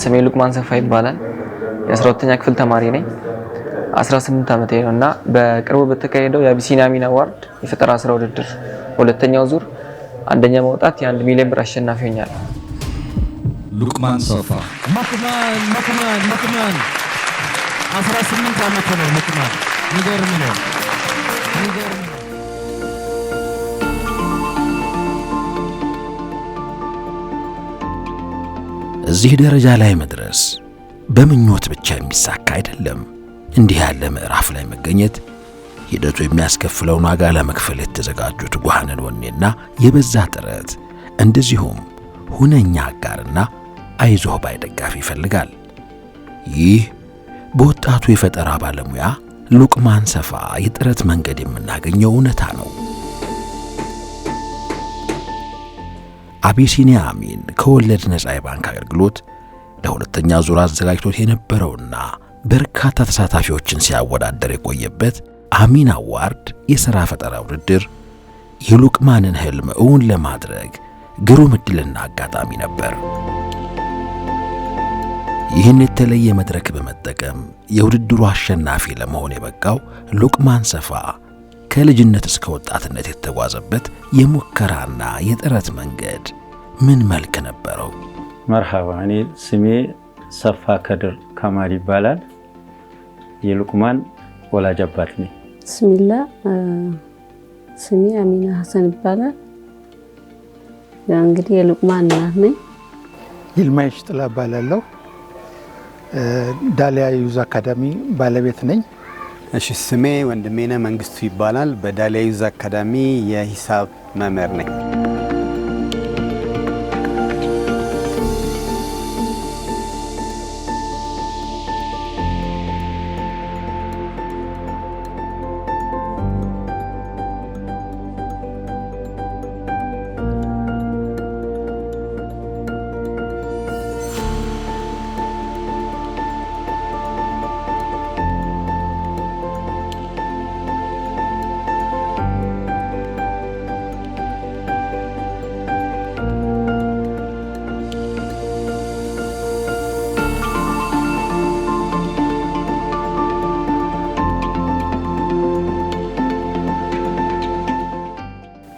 ስሜ ሉቅማን ሰፋ ይባላል። የ12ኛ ክፍል ተማሪ ነኝ። 18 ዓመቴ ነውና በቅርቡ በተካሄደው የአቢሲኒያ አሚን አዋርድ የፈጠራ ስራ ውድድር ሁለተኛው ዙር አንደኛ መውጣት የ1 ሚሊዮን ብር አሸናፊ ሆኛለሁ። ሉቅማን ሰፋ መክማን 18 ዓመት ነው። መክማን ይገርም ነው። እዚህ ደረጃ ላይ መድረስ በምኞት ብቻ የሚሳካ አይደለም። እንዲህ ያለ ምዕራፍ ላይ መገኘት ሂደቱ የሚያስከፍለውን ዋጋ ለመክፈል የተዘጋጁ ትጉሃንን ወኔና የበዛ ጥረት እንደዚሁም ሁነኛ አጋርና አይዞህ ባይ ደጋፊ ይፈልጋል። ይህ በወጣቱ የፈጠራ ባለሙያ ሉቅማን ሰፋ የጥረት መንገድ የምናገኘው እውነታ ነው። አቢሲኒያ አሚን ከወለድ ነፃ የባንክ አገልግሎት ለሁለተኛ ዙር አዘጋጅቶት የነበረውና በርካታ ተሳታፊዎችን ሲያወዳደር የቆየበት አሚን አዋርድ የሥራ ፈጠራ ውድድር የሉቅማንን ህልም እውን ለማድረግ ግሩም ዕድልና አጋጣሚ ነበር። ይህን የተለየ መድረክ በመጠቀም የውድድሩ አሸናፊ ለመሆን የበቃው ሉቅማን ሰፋ ከልጅነት እስከ ወጣትነት የተጓዘበት የሙከራና የጥረት መንገድ ምን መልክ ነበረው? መርሐባ፣ እኔ ስሜ ሰፋ ከድር ከማል ይባላል። የሉቅማን ወላጅ አባት ነኝ። ብስሚላ፣ ስሜ አሚና ሐሰን ይባላል። እንግዲህ የሉቅማን እናት ነኝ። ይልማይሽ ጥላ እባላለሁ። ዳሊያ ዩዝ አካዳሚ ባለቤት ነኝ። እሺ፣ ስሜ ወንድሜነ መንግስቱ ይባላል። በዳሊያ ዩዝ አካዳሚ የሂሳብ መምህር ነኝ።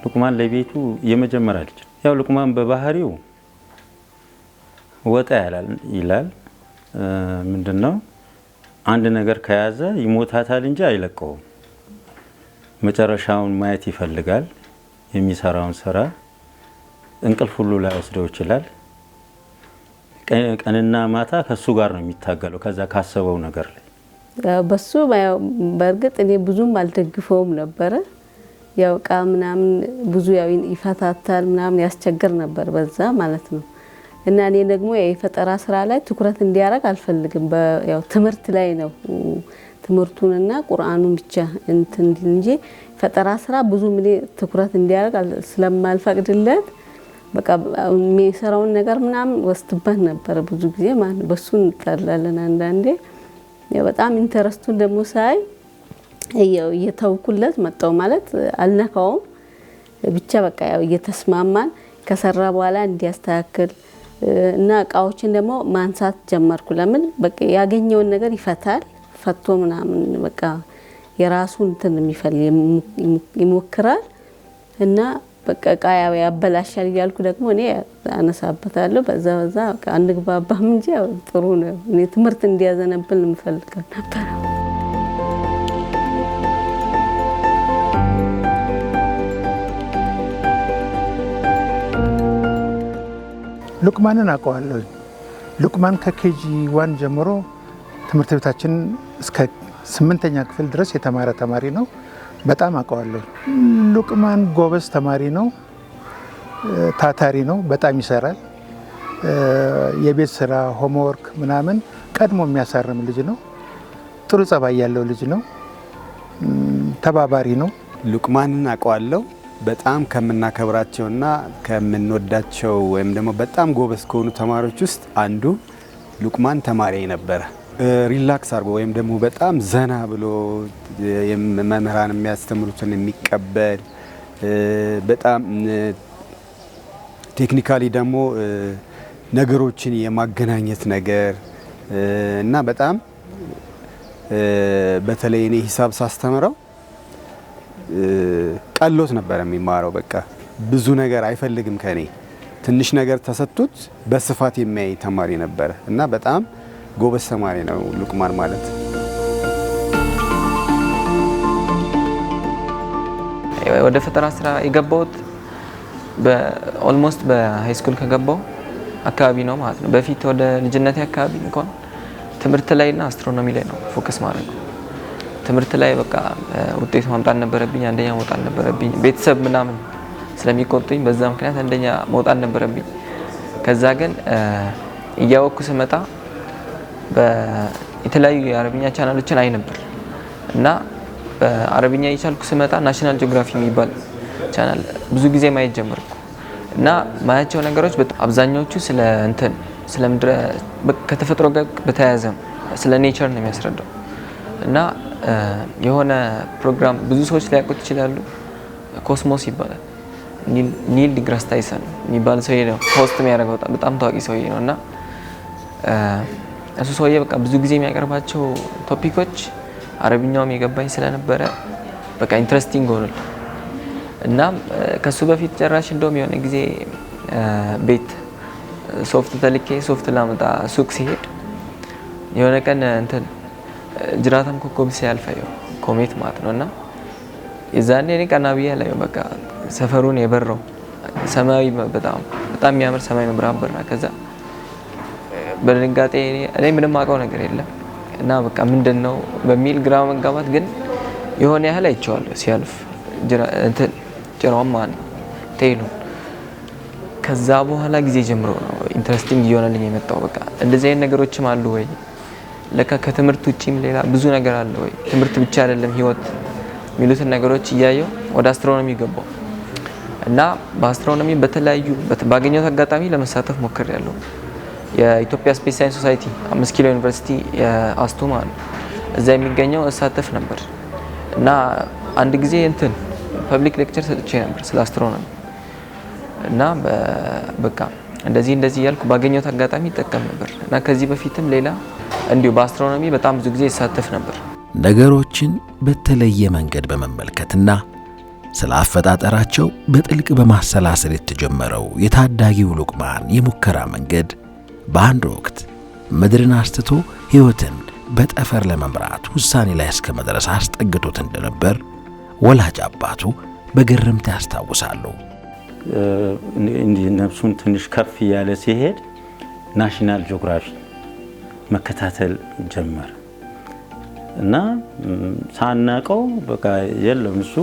ሉቅማን ለቤቱ የመጀመሪያ ልጅ ነው። ያው ሉቅማን በባህሪው ወጣ ይላል። ምንድነው አንድ ነገር ከያዘ ይሞታታል እንጂ አይለቀውም። መጨረሻውን ማየት ይፈልጋል። የሚሰራውን ስራ እንቅልፍ ሁሉ ላይ ወስደው ይችላል። ቀንና ማታ ከሱ ጋር ነው የሚታገለው ከዛ ካሰበው ነገር ላይ። በሱ በእርግጥ እኔ ብዙም አልደግፈውም ነበረ። ያው ቃ ምናምን ብዙ ያው ይፈታታል ምናምን ያስቸግር ነበር በዛ ማለት ነው። እና እኔ ደግሞ የፈጠራ ስራ ላይ ትኩረት እንዲያረግ አልፈልግም። ያው ትምህርት ላይ ነው ትምህርቱንና ቁርአኑን ብቻ እንጂ ፈጠራ ስራ ብዙ ምን ትኩረት እንዲያረግ ስለማልፈቅድለት በቃ የሚሰራውን ነገር ምናምን ወስድበት ነበር ብዙ ጊዜ ማለት ነው። በሱ እንጣላለን አንዳንዴ። ያው በጣም ኢንተረስቱን ደግሞ ሳይ እየተውኩለት መጣው ማለት አልነካውም። ብቻ በቃ ያው እየተስማማን ከሰራ በኋላ እንዲያስተካክል እና እቃዎችን ደግሞ ማንሳት ጀመርኩ። ለምን በቃ ያገኘውን ነገር ይፈታል። ፈቶ ምናምን በቃ የራሱን እንትን ይሞክራል እና በቃ እቃ ያበላሻል እያልኩ ደግሞ እኔ አነሳበታለሁ። በዛ በቃ አንግባባም እንጂ ጥሩ ነው። እኔ ትምህርት እንዲያዘነብል የምፈልገው ነበር። ሉቅማንን አውቀዋለሁ። ሉቅማን ከኬጂ 1 ጀምሮ ትምህርት ቤታችን እስከ 8ኛ ክፍል ድረስ የተማረ ተማሪ ነው። በጣም አውቀዋለሁ። ሉቅማን ጎበዝ ተማሪ ነው። ታታሪ ነው። በጣም ይሰራል። የቤት ስራ ሆምወርክ ምናምን ቀድሞ የሚያሳርም ልጅ ነው። ጥሩ ጸባይ ያለው ልጅ ነው። ተባባሪ ነው። ሉቅማንን አውቀዋለሁ። በጣም ከምናከብራቸውና ከምንወዳቸው ወይም ደግሞ በጣም ጎበዝ ከሆኑ ተማሪዎች ውስጥ አንዱ ሉቅማን ተማሪ ነበረ። ሪላክስ አድርጎ ወይም ደግሞ በጣም ዘና ብሎ መምህራን የሚያስተምሩትን የሚቀበል በጣም ቴክኒካሊ ደግሞ ነገሮችን የማገናኘት ነገር እና በጣም በተለይ እኔ ሂሳብ ሳስተምረው ቀሎት ነበር የሚማረው። በቃ ብዙ ነገር አይፈልግም ከኔ ትንሽ ነገር ተሰጥቶት በስፋት የሚያይ ተማሪ ነበር እና በጣም ጎበዝ ተማሪ ነው ሉቅማን ማለት። ወደ ፈጠራ ስራ የገባሁት ኦልሞስት በሃይ ስኩል ከገባሁ አካባቢ ነው ማለት ነው። በፊት ወደ ልጅነቴ አካባቢ እንኳን ትምህርት ላይና አስትሮኖሚ ላይ ነው ፎከስ ማድረግ። ትምህርት ላይ በቃ ውጤት ማምጣት ነበረብኝ፣ አንደኛ መውጣት ነበረብኝ። ቤተሰብ ምናምን ስለሚቆጡኝ በዛ ምክንያት አንደኛ መውጣት ነበረብኝ። ከዛ ግን እያወቅኩ ስመጣ የተለያዩ የአረብኛ ቻናሎችን አይ ነበር እና በአረብኛ እየቻልኩ ስመጣ ናሽናል ጂኦግራፊ የሚባል ቻናል ብዙ ጊዜ ማየት ጀመርኩ እና ማያቸው ነገሮች አብዛኛዎቹ ስለ ምድረ ከተፈጥሮ ጋር በተያያዘ ስለ ኔቸር ነው የሚያስረዳው እና የሆነ ፕሮግራም ብዙ ሰዎች ሊያውቁት ይችላሉ። ኮስሞስ ይባላል። ኒል ዲግራስ ታይሰን የሚባል ሰውዬ ነው ሆስት የሚያደርገው፣ በጣም ታዋቂ ሰውዬ ነው እና እሱ ሰውዬ በቃ ብዙ ጊዜ የሚያቀርባቸው ቶፒኮች አረብኛውም የገባኝ ስለነበረ በቃ ኢንትረስቲንግ ሆኗል እና ከሱ በፊት ጨራሽ እንደውም የሆነ ጊዜ ቤት ሶፍት ተልኬ ሶፍት ላመጣ ሱቅ ሲሄድ የሆነ ቀን ጅራታም ኮከብ ሲያልፈው ኮሜት ማለት ነውና የዛኔ እኔ ቀና ብዬ ላይ በቃ ሰፈሩን የበረው ሰማያዊ በጣም የሚያምር ሰማይ መብራት በራ። ከዛ በድንጋጤ እኔ ምንም አውቀው ነገር የለም እና በቃ ምንድነው በሚል ግራ መጋባት ግን የሆነ ያህል አይቼዋለሁ ሲያልፍ ጭራውም ማለት ቴሉ። ከዛ በኋላ ጊዜ ጀምሮ ነው ኢንትረስቲንግ እየሆነልኝ የመጣው። በቃ እንደዚህ አይነት ነገሮችም አሉ ወይ ለካ ከትምህርት ውጪም ሌላ ብዙ ነገር አለ ወይ ትምህርት ብቻ አይደለም ህይወት የሚሉትን ነገሮች እያየው ወደ አስትሮኖሚ ገባው እና በአስትሮኖሚ በተለያዩ ባገኘሁት አጋጣሚ ለመሳተፍ ሞክሬያለሁ። የኢትዮጵያ ስፔስ ሳይንስ ሶሳይቲ 5 ኪሎ ዩኒቨርሲቲ የአስቶማ ነው እዛ የሚገኘው እሳተፍ ነበር እና አንድ ጊዜ ፐብሊክ ሌክቸር ሰጥቼ ነበር ስለ አስትሮኖሚ እና በቃ እንደዚህ ያልኩ ባገኘሁት አጋጣሚ ይጠቀም ነበር እና ከዚህ በፊትም ሌላ እንዲሁ በአስትሮኖሚ በጣም ብዙ ጊዜ ይሳተፍ ነበር። ነገሮችን በተለየ መንገድ በመመልከትና ስለ አፈጣጠራቸው በጥልቅ በማሰላሰል የተጀመረው የታዳጊው ሉቅማን የሙከራ መንገድ በአንድ ወቅት ምድርን አስትቶ ሕይወትን በጠፈር ለመምራት ውሳኔ ላይ እስከ መድረስ አስጠግቶት እንደነበር ወላጅ አባቱ በግርምት ያስታውሳሉ። እንዲህ ነፍሱን ትንሽ ከፍ ያለ ሲሄድ ናሽናል ጂኦግራፊ መከታተል ጀመረ እና ሳናቀው በቃ የለም እሱ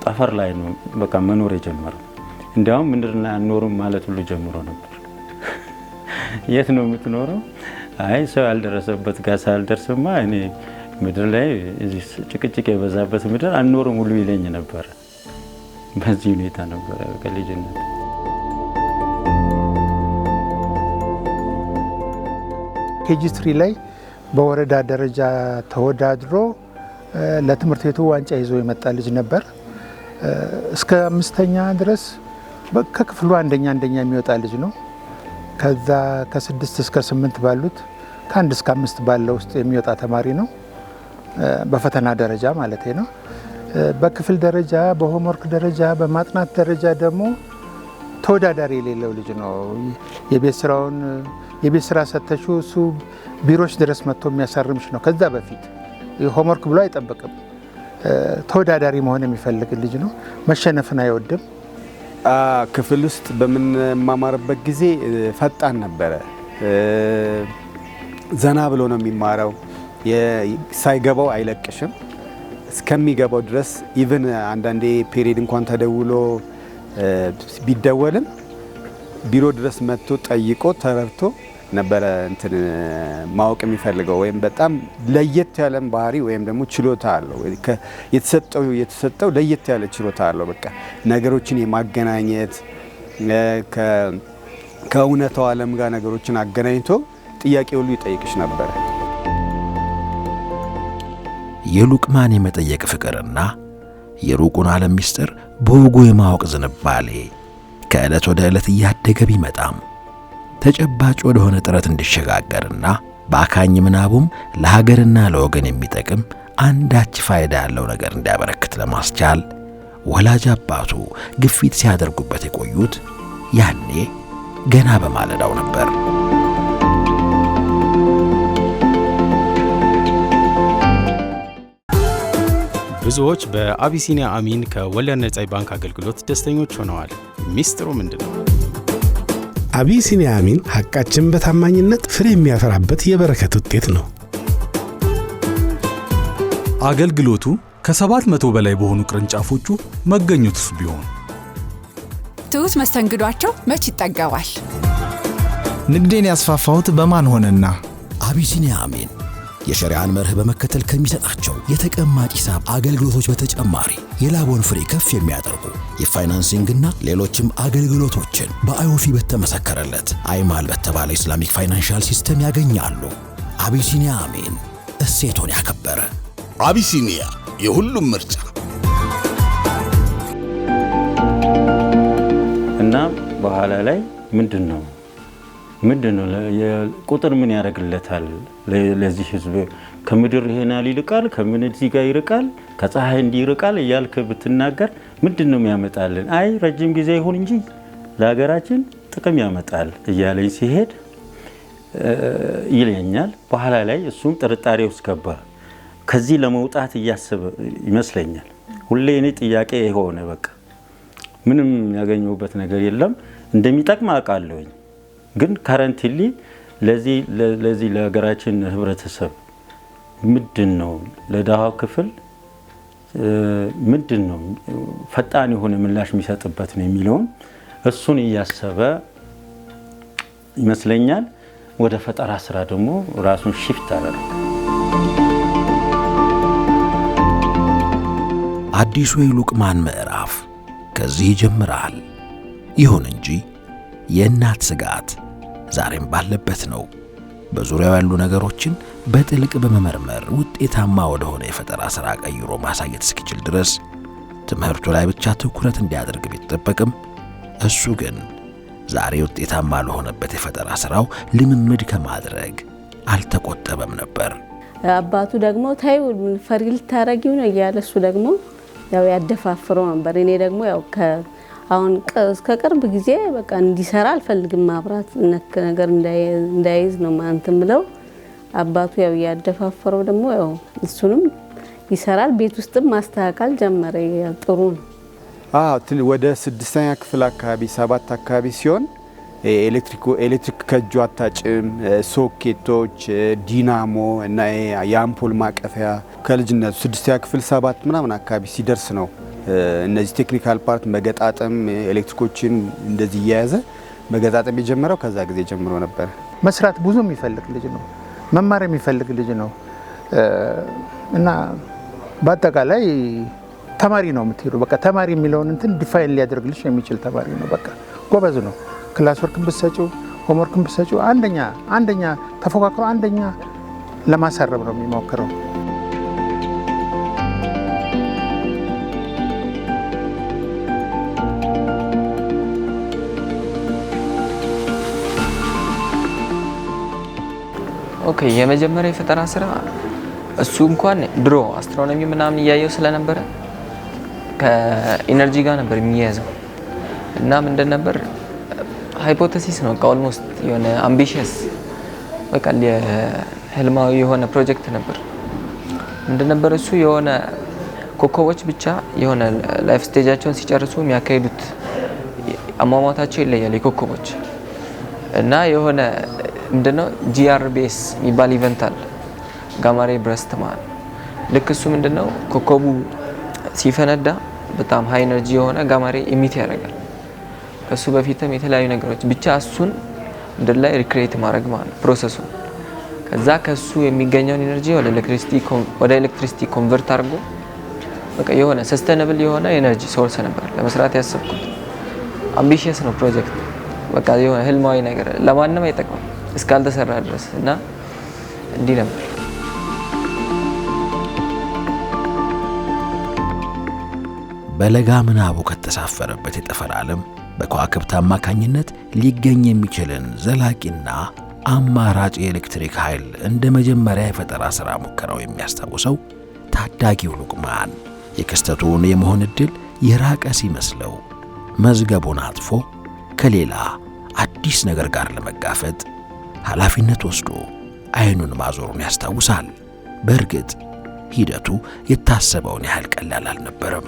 ጠፈር ላይ ነው በቃ መኖር የጀመረው። እንዲያውም ምንድነው አንኖርም ማለት ሁሉ ጀምሮ ነበር። የት ነው የምትኖረው? አይ ሰው ያልደረሰበት ጋር ሳልደርስማ እኔ ምድር ላይ እዚህ ጭቅጭቅ የበዛበት ምድር አንኖርም ሁሉ ይለኝ ነበር። በዚህ ሁኔታ ነበር ከልጅነት። ኬጂ3 ላይ በወረዳ ደረጃ ተወዳድሮ ለትምህርት ቤቱ ዋንጫ ይዞ የመጣ ልጅ ነበር። እስከ 5ኛ ድረስ ከክፍሉ አንደኛ የሚወጣ ልጅ ነው። ከዛ ከ6 እስከ 8 ባሉት ከ1 እስከ 5 ባለው ውስጥ የሚወጣ ተማሪ ነው። በፈተና ደረጃ ማለት ነው። በክፍል ደረጃ፣ በሆምወርክ ደረጃ፣ በማጥናት ደረጃ ደግሞ ተወዳዳሪ የሌለው ልጅ ነው። የቤት ስራ ሰተሽው እሱ ቢሮች ድረስ መጥቶ የሚያሳርምሽ ነው። ከዛ በፊት ሆምወርክ ብሎ አይጠብቅም። ተወዳዳሪ መሆን የሚፈልግ ልጅ ነው። መሸነፍን አይወድም። ክፍል ውስጥ በምንማማርበት ጊዜ ፈጣን ነበረ። ዘና ብሎ ነው የሚማረው። ሳይገባው አይለቅሽም እስከሚገባው ድረስ። ኢቭን አንዳንዴ ፔሪድ እንኳን ተደውሎ ቢደወልም ቢሮ ድረስ መጥቶ ጠይቆ ተረድቶ ነበረ ማወቅ የሚፈልገው። ወይም በጣም ለየት ያለም ባህሪ ወይም ደግሞ ችሎታ አለው። የተሰጠው ለየት ያለ ችሎታ አለው። በቃ ነገሮችን የማገናኘት ከእውነታው ዓለም ጋር ነገሮችን አገናኝቶ ጥያቄ ሁሉ ይጠይቅሽ ነበረ። የሉቅማን የመጠየቅ ፍቅርና የሩቁን ዓለም ምስጢር በወጉ የማወቅ ዝንባሌ ከዕለት ወደ ዕለት እያደገ ቢመጣም ተጨባጭ ወደሆነ ጥረት እንዲሸጋገርና በአካኝ ምናቡም ለሀገርና ለወገን የሚጠቅም አንዳች ፋይዳ ያለው ነገር እንዲያበረክት ለማስቻል ወላጅ አባቱ ግፊት ሲያደርጉበት የቆዩት ያኔ ገና በማለዳው ነበር። ብዙዎች በአቢሲኒያ አሚን ከወለድ ነጻ ባንክ አገልግሎት ደስተኞች ሆነዋል። ሚስጥሩ ምንድነው? አቢሲኒያ አሚን ሐቃችን በታማኝነት ፍሬ የሚያፈራበት የበረከት ውጤት ነው። አገልግሎቱ ከ700 በላይ በሆኑ ቅርንጫፎቹ መገኘቱስ ቢሆን ትሁት መስተንግዷቸው መች ይጠገባል። ንግዴን ያስፋፋሁት በማን ሆነና? አቢሲኒያ አሚን የሸሪዓን መርህ በመከተል ከሚሰጣቸው የተቀማጭ ሂሳብ አገልግሎቶች በተጨማሪ የላቦን ፍሬ ከፍ የሚያደርጉ የፋይናንሲንግና ሌሎችም አገልግሎቶችን በአይኦፊ በተመሰከረለት አይማል በተባለ ኢስላሚክ ፋይናንሻል ሲስተም ያገኛሉ። አቢሲኒያ አሚን እሴቶን ያከበረ አቢሲኒያ የሁሉም ምርጫ። እና በኋላ ላይ ምንድነው ቁጥር ምን ያደርግለታል? ለዚህ ህዝብ ከምድር ይሄናል ይልቃል፣ ከምን እዚህ ጋር ይርቃል፣ ከፀሐይ እንዲርቃል እያልክ ብትናገር ምንድነው የሚያመጣልን? አይ ረጅም ጊዜ ይሁን እንጂ ለሀገራችን ጥቅም ያመጣል እያለኝ ሲሄድ ይለኛል። በኋላ ላይ እሱም ጥርጣሬ ውስጥ ገባ። ከዚህ ለመውጣት እያሰበ ይመስለኛል። ሁሌ እኔ ጥያቄ የሆነ በቃ ምንም ያገኘሁበት ነገር የለም። እንደሚጠቅም አውቃለሁኝ፣ ግን ካረንትሊ ለዚህ ለሀገራችን ህብረተሰብ ምንድነው ለዳሃው ክፍል ምንድነው ፈጣን የሆነ ምላሽ የሚሰጥበት ነው የሚለውን እሱን እያሰበ ይመስለኛል ወደ ፈጠራ ስራ ደግሞ ራሱን ሽፍት አደረገ። አዲሱ የሉቅማን ምዕራፍ ከዚህ ይጀምራል። ይሁን እንጂ የእናት ስጋት ዛሬም ባለበት ነው። በዙሪያው ያሉ ነገሮችን በጥልቅ በመመርመር ውጤታማ ወደሆነ የፈጠራ ሥራ ቀይሮ ማሳየት እስኪችል ድረስ ትምህርቱ ላይ ብቻ ትኩረት እንዲያደርግ ቢጠበቅም እሱ ግን ዛሬ ውጤታማ ለሆነበት የፈጠራ ሥራው ልምምድ ከማድረግ አልተቆጠበም ነበር። አባቱ ደግሞ ታዩ ፈሪ ልታረጊው ነው እያለ እሱ ደግሞ ያው ያደፋፍረው ነበር። እኔ ደግሞ ያው አሁን እስከ ቅርብ ጊዜ በቃ እንዲሰራ አልፈልግም፣ ማብራት ነክ ነገር እንዳይዝ ነው ማንተም ብለው አባቱ ያው ያደፋፈረው ደግሞ ያው እሱንም ይሰራል። ቤት ውስጥም ማስተካከል ጀመረ። ጥሩ ነው። ወደ 6ኛ ክፍል አካባቢ 7 አካባቢ ሲሆን ኤሌክትሪክ ከእጁ አታጭም፣ ሶኬቶች፣ ዲናሞ እና የአምፖል ማቀፊያ ከልጅነቱ 6ኛ ክፍል 7 ምናምን አካባቢ ሲደርስ ነው እነዚህ ቴክኒካል ፓርት መገጣጠም ኤሌክትሪኮችን እንደዚህ እየያዘ መገጣጠም የጀመረው ከዛ ጊዜ ጀምሮ ነበር። መስራት ብዙ የሚፈልግ ልጅ ነው፣ መማር የሚፈልግ ልጅ ነው እና በአጠቃላይ ተማሪ ነው የምትሄዱ። በቃ ተማሪ የሚለውን እንትን ዲፋይን ሊያደርግልሽ የሚችል ተማሪ ነው። በቃ ጎበዝ ነው። ክላስ ወርክን ብትሰጪው ሆምወርክን ብትሰጪው አንደኛ ተፎካክሮ አንደኛ ለማሳረብ ነው የሚሞክረው። ኦኬ የመጀመሪያ የፈጠራ ስራ እሱ እንኳን ድሮ አስትሮኖሚ ምናምን እያየው ስለነበረ ከኢነርጂ ጋር ነበር የሚያያዘው እና ምንድን ነበር ሃይፖቴሲስ ነው። ኦልሞስት የሆነ አምቢሽስ በቃ ህልማዊ የሆነ ፕሮጀክት ነበር። ምንድን ነበር እሱ የሆነ ኮከቦች ብቻ የሆነ ላይፍ ስቴጃቸውን ሲጨርሱ የሚያካሂዱት አሟሟታቸው ይለያል የኮከቦች እና የሆነ ምንድነው ጂአርቢኤስ የሚባል ኢቨንት አለ ጋማሬ ብረስት ማለት ልክ እሱ ምንድነው ኮከቡ ሲፈነዳ በጣም ሃይ ኤነርጂ የሆነ ጋማሬ ኢሚት ያደርጋል። ከሱ በፊትም የተለያዩ ነገሮች ብቻ እሱን ምድር ላይ ሪክሬት ማድረግ ማለት ፕሮሰሱ ከዛ ከሱ የሚገኘውን ኤነርጂ ወደ ኤሌክትሪሲቲ ኮንቨርት አድርጎ በቃ የሆነ ሰስቴነብል የሆነ ኤነርጂ ሶርስ ነበር ለመስራት ያሰብኩት። አምቢሽየስ ነው ፕሮጀክት በቃ የሆነ ህልማዊ ነገር ለማንም አይጠቅምም እስካልተሰራ ድረስ እና እንዲህ ነበር። በለጋ ምናቡ ከተሳፈረበት የጠፈር ዓለም በከዋክብት አማካኝነት ሊገኝ የሚችልን ዘላቂና አማራጭ የኤሌክትሪክ ኃይል እንደ መጀመሪያ የፈጠራ ሥራ ሙከራው የሚያስታውሰው ታዳጊው ሉቅማን የክስተቱን የመሆን ዕድል የራቀ ሲመስለው መዝገቡን አጥፎ ከሌላ አዲስ ነገር ጋር ለመጋፈጥ ኃላፊነት ወስዶ አይኑን ማዞሩን ያስታውሳል። በእርግጥ ሂደቱ የታሰበውን ያህል ቀላል አልነበረም።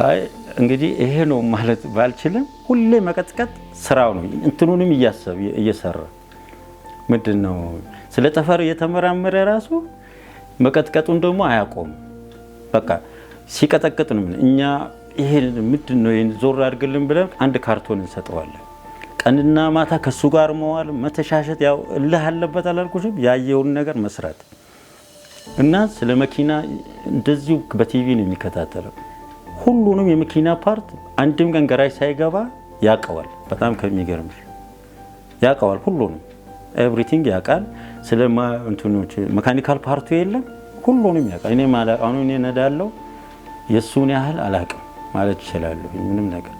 አይ እንግዲህ ይሄ ነው ማለት ባልችልም ሁሌ መቀጥቀጥ ስራው ነው። እንትኑንም እየሰራ ምንድነው ስለ ጠፈር እየተመራመረ ራሱ መቀጥቀጡን ደግሞ አያቆም። በቃ ሲቀጠቅጥ ነው። እኛ ይሄ ምንድነው ይሄን ዞር አድርግልን ብለን አንድ ካርቶን እንሰጠዋለን። ቀንና ማታ ከሱ ጋር መዋል መተሻሸት፣ ያው እልህ አለበት አላልኩሽም? ያየውን ነገር መስራት እና ስለ መኪና እንደዚሁ በቲቪ ነው የሚከታተለው። ሁሉንም የመኪና ፓርት አንድም ቀን ገራጅ ሳይገባ ያቀዋል። በጣም ከሚገርምሽ ያቀዋል። ሁሉንም ኤቭሪቲንግ ያቃል። ስለ እንትኖች መካኒካል ፓርቱ የለም ሁሉንም ያቃል። እኔ ማለት አሁን እኔ ነዳለው የሱን ያህል አላቅም ማለት ይችላል ምንም ነገር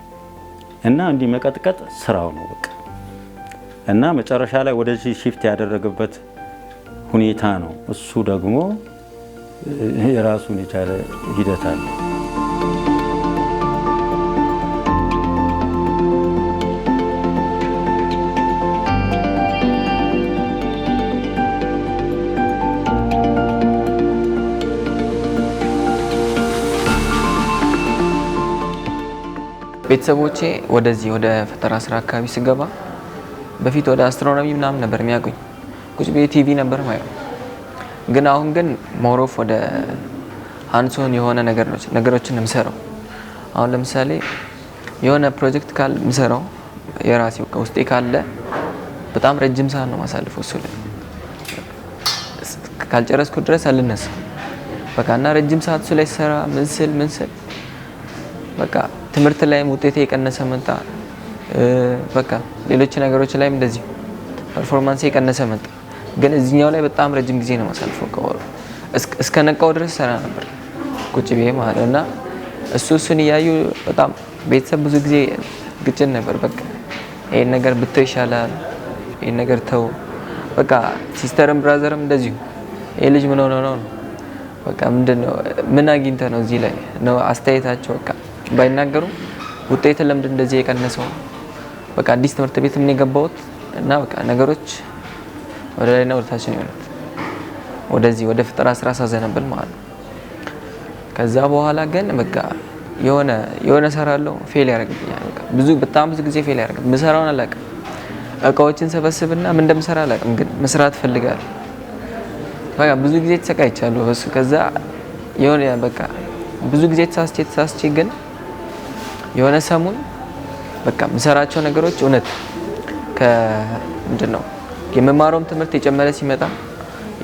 እና እንዲህ መቀጥቀጥ ስራው ነው በቃ። እና መጨረሻ ላይ ወደዚህ ሺፍት ያደረገበት ሁኔታ ነው። እሱ ደግሞ የራሱን የቻለ ሂደት አለ። ቤተሰቦቼ ወደዚህ ወደ ፈጠራ ስራ አካባቢ ስገባ በፊት ወደ አስትሮኖሚ ምናምን ነበር የሚያውቁኝ። ቁጭ ብዬ ቲቪ ነበር ማየው። ግን አሁን ግን ሞሮፍ ወደ ሃንድሶን የሆነ ነገሮችን የምሰራው። አሁን ለምሳሌ የሆነ ፕሮጀክት ካል የምሰራው የራሴው ከውስጤ ካለ በጣም ረጅም ሰዓት ነው ማሳልፈው እሱ ላይ ካልጨረስኩ ድረስ አልነሳም። በቃ እና ረጅም ሰዓት እሱ ላይ ሰራ ምንስል በቃ ትምህርት ላይም ውጤቴ የቀነሰ መጣ። በቃ ሌሎች ነገሮች ላይም እንደዚህ ፐርፎርማንስ የቀነሰ መጣ። ግን እዚህኛው ላይ በጣም ረጅም ጊዜ ነው ማሳልፈው። ከወሩ እስከ ነቃው ድረስ ሰራ ነበር ቁጭ ብዬ ማለት እና እሱን እያዩ በጣም ቤተሰብ ብዙ ጊዜ ግጭት ነበር። በቃ ይሄን ነገር ብተው ይሻላል፣ ይሄን ነገር ተው። በቃ ሲስተርም ብራዘርም እንደዚሁ ይሄ ልጅ ምን ሆነ ነው በቃ ምንድነው ምን አግኝተ ነው እዚህ ላይ ነው አስተያየታቸው። በቃ ባይናገሩ ውጤት ለምንድን እንደዚህ የቀነሰው? በቃ አዲስ ትምህርት ቤት ምን የገባሁት እና በቃ ነገሮች ወደ ላይና ወደ ታች ነው የሆኑት። ወደዚህ ወደ ፈጠራ ስራ ሳዘነብል ማለት ነው። ከዛ በኋላ ግን በቃ የሆነ ሰራለው ፌል ያደርግብኛል። በቃ በጣም ብዙ ጊዜ ፌል ያደርግ። ምሰራውን አላውቅም። እቃዎችን ሰበስብና ምን እንደምሰራ አላውቅም፣ ግን መስራት ፈልጋለሁ። በቃ ብዙ ጊዜ ተሰቃይቻለሁ በሱ። ከዛ የሆነ በቃ ብዙ ጊዜ ተሳስቼ ግን የሆነ ሰሙን በቃ ምሰራቸው ነገሮች እውነት ምንድነው የመማረውም ትምህርት የጨመረ ሲመጣ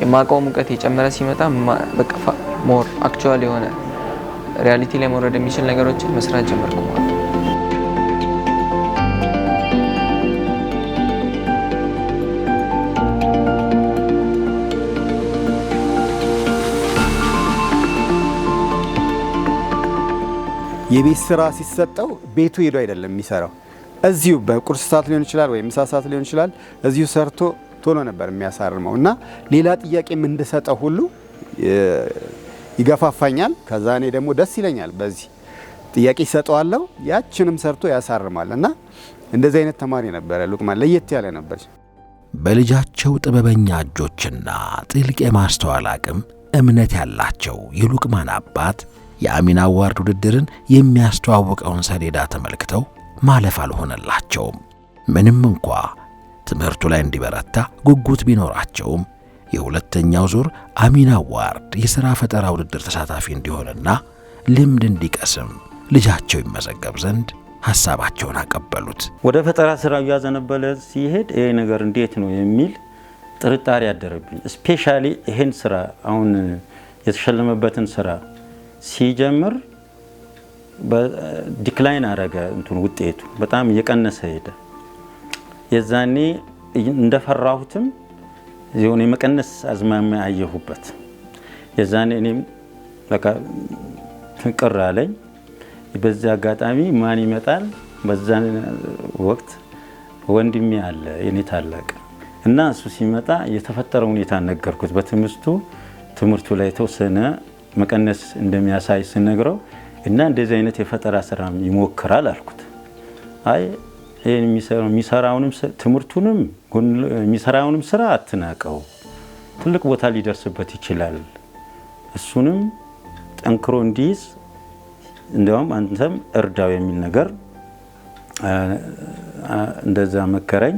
የማውቀውም እውቀት የጨመረ ሲመጣ በቃ ሞር አክቹዋል የሆነ ሪያሊቲ ላይ መውረድ የሚችል ነገሮችን መስራት ጀመርኩ ማለት ነው። የቤት ስራ ሲሰጠው ቤቱ ሄዶ አይደለም የሚሰራው። እዚሁ በቁርስ ሰዓት ሊሆን ይችላል ወይ ምሳ ሰዓት ሊሆን ይችላል። እዚሁ ሰርቶ ቶሎ ነበር የሚያሳርመው እና ሌላ ጥያቄም እንድሰጠው ሁሉ ይገፋፋኛል። ከዛ እኔ ደግሞ ደስ ይለኛል። በዚህ ጥያቄ ሰጠዋለሁ፣ ያችንም ሰርቶ ያሳርማል እና እንደዚህ አይነት ተማሪ ነበረ ሉቅማን። ለየት ያለ ነበር። በልጃቸው ጥበበኛ እጆችና ጥልቅ የማስተዋል አቅም እምነት ያላቸው የሉቅማን አባት የአሚን አዋርድ ውድድርን የሚያስተዋውቀውን ሰሌዳ ተመልክተው ማለፍ አልሆነላቸውም። ምንም እንኳ ትምህርቱ ላይ እንዲበረታ ጉጉት ቢኖራቸውም የሁለተኛው ዙር አሚን አዋርድ የሥራ ፈጠራ ውድድር ተሳታፊ እንዲሆንና ልምድ እንዲቀስም ልጃቸው ይመዘገብ ዘንድ ሐሳባቸውን አቀበሉት። ወደ ፈጠራ ስራው ያዘነበለ ሲሄድ ይሄ ነገር እንዴት ነው የሚል ጥርጣሬ ያደረብኝ። ስፔሻሊ ይሄን ስራ አሁን የተሸለመበትን ስራ ሲጀምር ዲክላይን አረገ። እንትን ውጤቱ በጣም እየቀነሰ ሄደ። የዛኔ እንደፈራሁትም የሆነ የመቀነስ አዝማሚያ አየሁበት። የዛኔ እኔም ለካ ፍቅር አለኝ። በዚህ አጋጣሚ ማን ይመጣል በዛን ወቅት ወንድሜ አለ የኔ ታላቅ እና እሱ ሲመጣ የተፈጠረው ሁኔታ ነገርኩት። በትምህርቱ ላይ ተወሰነ መቀነስ እንደሚያሳይ ስነግረው እና እንደዚህ አይነት የፈጠራ ስራ ይሞክራል አልኩት። አይ ይሄን የሚሰራውንም ትምህርቱንም የሚሰራውንም ስራ አትናቀው፣ ትልቅ ቦታ ሊደርስበት ይችላል። እሱንም ጠንክሮ እንዲይዝ እንደውም አንተም እርዳው የሚል ነገር እንደዛ መከረኝ።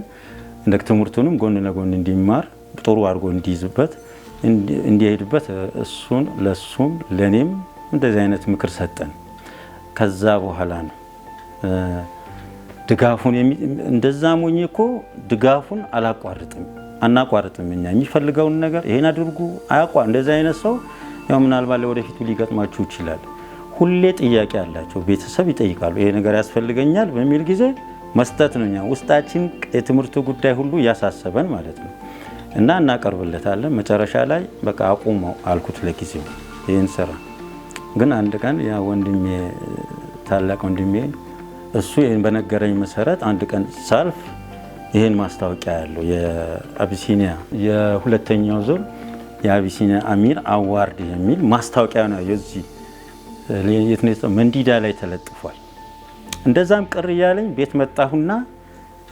እንደ ትምህርቱንም ጎን ለጎን እንዲማር ጥሩ አድርጎ እንዲይዝበት እንዲሄድበት እሱን ለሱም ለኔም እንደዚህ አይነት ምክር ሰጠን። ከዛ በኋላ ነው ድጋፉን እንደዛ ሞኝ እኮ ድጋፉን አናቋርጥም። እኛ የሚፈልገውን ነገር ይሄን አድርጉ እንደዚህ አይነት ሰው ያው ምናልባት ለወደፊቱ ሊገጥማችሁ ይችላል። ሁሌ ጥያቄ አላቸው፣ ቤተሰብ ይጠይቃሉ፣ ይሄ ነገር ያስፈልገኛል በሚል ጊዜ መስጠት ነው። እኛ ውስጣችን የትምህርቱ ጉዳይ ሁሉ ያሳሰበን ማለት ነው እና እናቀርብለታለን። መጨረሻ ላይ በቃ አቁመው አልኩት ለጊዜው ይሄን ስራ። ግን አንድ ቀን ያ ወንድሜ ታላቅ ወንድሜ እሱ ይሄን በነገረኝ መሰረት አንድ ቀን ሳልፍ ይሄን ማስታወቂያ ያለው የአቢሲኒያ የሁለተኛው ዙር የአቢሲኒያ አሚር አዋርድ የሚል ማስታወቂያ ነው የዚህ መንዲዳ ላይ ተለጥፏል። እንደዛም ቅር እያለኝ ቤት መጣሁና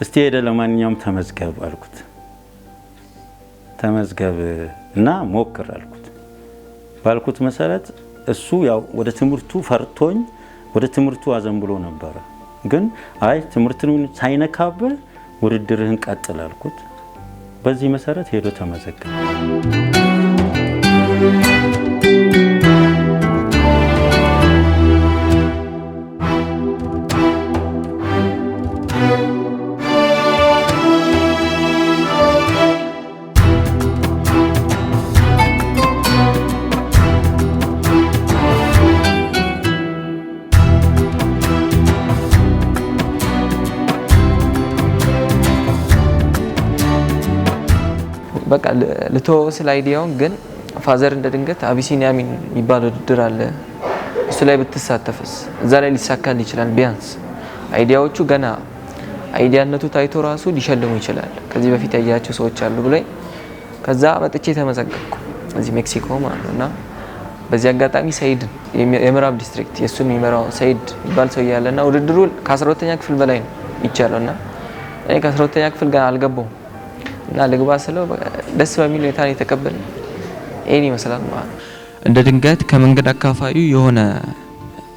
እስቲ ሄደ ለማንኛውም ተመዝገብ አልኩት። ተመዝገብ እና ሞክር አልኩት። ባልኩት መሰረት እሱ ያው ወደ ትምህርቱ ፈርቶኝ ወደ ትምህርቱ አዘንብሎ ነበር። ግን አይ ትምህርቱን ሳይነካብህ ውድድርህን ቀጥል አልኩት። በዚህ መሰረት ሄዶ ተመዘገበ። በቃ ለተወሰለ አይዲያውን ግን ፋዘር እንደ ድንገት አቢሲኒያ አሚን የሚባል ውድድር አለ፣ እሱ ላይ ብትሳተፍስ እዛ ላይ ሊሳካል ይችላል፣ ቢያንስ አይዲያዎቹ ገና አይዲያነቱ ታይቶ ራሱ ሊሸልሙ ይችላል፣ ከዚህ በፊት ያያቸው ሰዎች አሉ ብለኝ ከዛ መጥቼ ተመዘገብኩ እዚህ ሜክሲኮ ማለት ነውና በዚህ አጋጣሚ ሰይድ የምዕራብ ዲስትሪክት የሱን የሚመራው ሰይድ ይባል ሰው ያለና ውድድሩ ከ12ኛ ክፍል በላይ ነው ይቻላልና እኔ ከ12ኛ ክፍል ገና አልገባሁም እና ልግባ ስለው ደስ በሚል ሁኔታ ነው የተቀበለ። ይሄን ይመስላል ማለት ነው። እንደ ድንገት ከመንገድ አካፋዩ የሆነ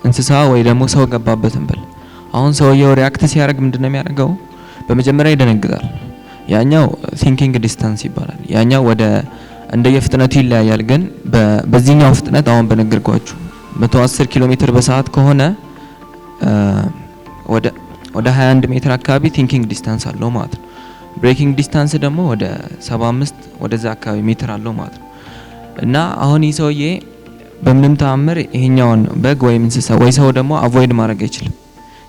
እንስሳ ወይ ደግሞ ሰው ገባበት እንበል። አሁን ሰውየው ሪአክት ሲያደርግ ምንድነው የሚያደርገው? በመጀመሪያ ይደነግጣል። ያኛው ቲንኪንግ ዲስታንስ ይባላል። ያኛው ወደ እንደየፍጥነቱ ይለያያል። ግን በዚህኛው ፍጥነት አሁን በነገርኳችሁ 110 ኪሎ ሜትር በሰዓት ከሆነ ወደ 21 ሜትር አካባቢ ቲንኪንግ ዲስታንስ አለው ማለት ነው። ብሬኪንግ ዲስታንስ ደግሞ ወደ 75 ወደዛ አካባቢ ሜትር አለው ማለት ነው። እና አሁን ይህ ሰውዬ በምንም ተአምር ይሄኛውን በግ ወይም እንስሳ ወይ ሰው ደግሞ አቮይድ ማድረግ አይችልም።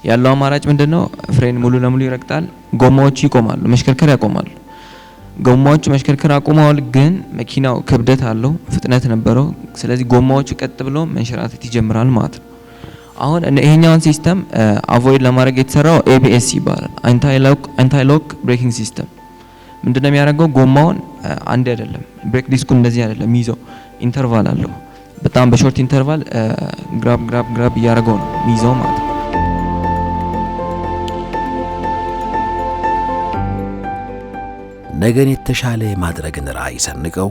ያለው አማራጭ ምንድነው? ፍሬን ሙሉ ለሙሉ ይረግጣል፣ ጎማዎቹ ይቆማሉ፣ መሽከርከር ያቆማሉ። ጎማዎቹ መሽከርከር አቆመዋል፣ ግን መኪናው ክብደት አለው፣ ፍጥነት ነበረው። ስለዚህ ጎማዎቹ ቀጥ ብሎ መንሸራተት ይጀምራል ማለት ነው። አሁን ይሄኛውን ሲስተም አቮይድ ለማድረግ የተሰራው ABS ይባላል፣ አንታይ ሎክ ብሬኪንግ ሲስተም። ምንድነው የሚያደርገው? ጎማውን አንድ አይደለም፣ ብሬክ ዲስኩ እንደዚህ አይደለም የሚይዘው፣ ኢንተርቫል አለው። በጣም በሾርት ኢንተርቫል ግራብ እያደረገው ነው የሚይዘው ማለት ነው። ነገን የተሻለ የማድረግን ራዕይ ሰንቀው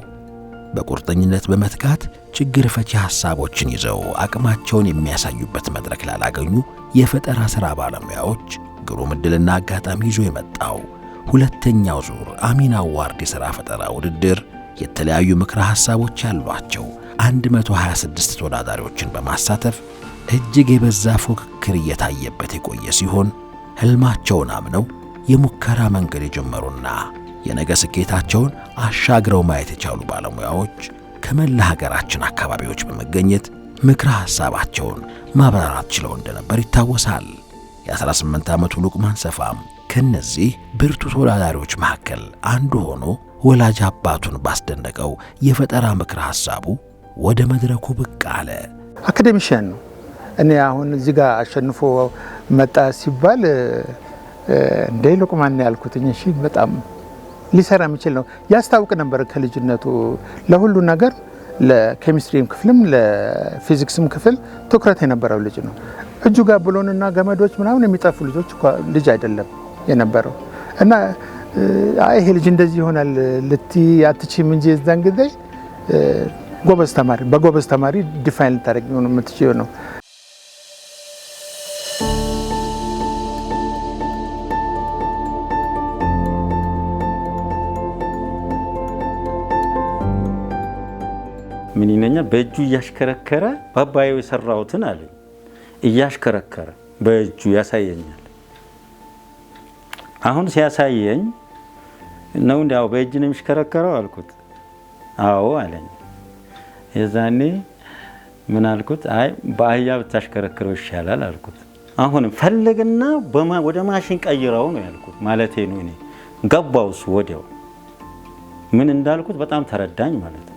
በቁርጠኝነት በመትጋት ችግር ፈቺ ሐሳቦችን ይዘው አቅማቸውን የሚያሳዩበት መድረክ ላላገኙ የፈጠራ ሥራ ባለሙያዎች ግሩም ዕድልና አጋጣሚ ይዞ የመጣው ሁለተኛው ዙር አሚን አዋርድ የሥራ ፈጠራ ውድድር የተለያዩ ምክረ ሐሳቦች ያሏቸው 126 ተወዳዳሪዎችን በማሳተፍ እጅግ የበዛ ፉክክር እየታየበት የቆየ ሲሆን ሕልማቸውን አምነው የሙከራ መንገድ የጀመሩና የነገ ስኬታቸውን አሻግረው ማየት የቻሉ ባለሙያዎች ከመላ ሀገራችን አካባቢዎች በመገኘት ምክረ ሐሳባቸውን ማብራራት ችለው እንደነበር ይታወሳል። የ18 ዓመቱ ሉቅማን ሰፋም ከነዚህ ብርቱ ተወዳዳሪዎች መካከል አንዱ ሆኖ ወላጅ አባቱን ባስደነቀው የፈጠራ ምክረ ሐሳቡ ወደ መድረኩ ብቅ አለ። አካዴሚሽያን ነው። እኔ አሁን እዚህ ጋር አሸንፎ መጣ ሲባል እንደ ሉቅማን ያልኩትኝ እሺ በጣም ሊሰራ የሚችል ነው ያስታውቅ ነበር ከልጅነቱ ለሁሉ ነገር ለኬሚስትሪም ክፍልም ለፊዚክስም ክፍል ትኩረት የነበረው ልጅ ነው እጁ ጋር ብሎንና ገመዶች ምናምን የሚጠፉ ልጅ አይደለም የነበረው እና ይሄ ልጅ እንደዚህ ይሆናል ልቲ አትችም እንጂ እዛን ጊዜ ጎበዝ ተማሪ በጎበዝ ተማሪ ዲፋይን ልታደርግ ነው የምትችይው ነው ምን ይነኛ በእጁ እያሽከረከረ ባባዩ የሰራውትን አለ እያሽከረከረ በእጁ ያሳየኛል አሁን ሲያሳየኝ ነው እንዴው በእጅ ነው የሚሽከረከረው አልኩት አዎ አለኝ የዛኔ ምን አልኩት አይ በአህያ ብታሽከረክረው ይሻላል አልኩት አሁን ፈልግና ወደ ማሽን ቀይረው ነው ያልኩት ማለቴ ነው እኔ ገባውስ ወዲያው ምን እንዳልኩት በጣም ተረዳኝ ማለት ነው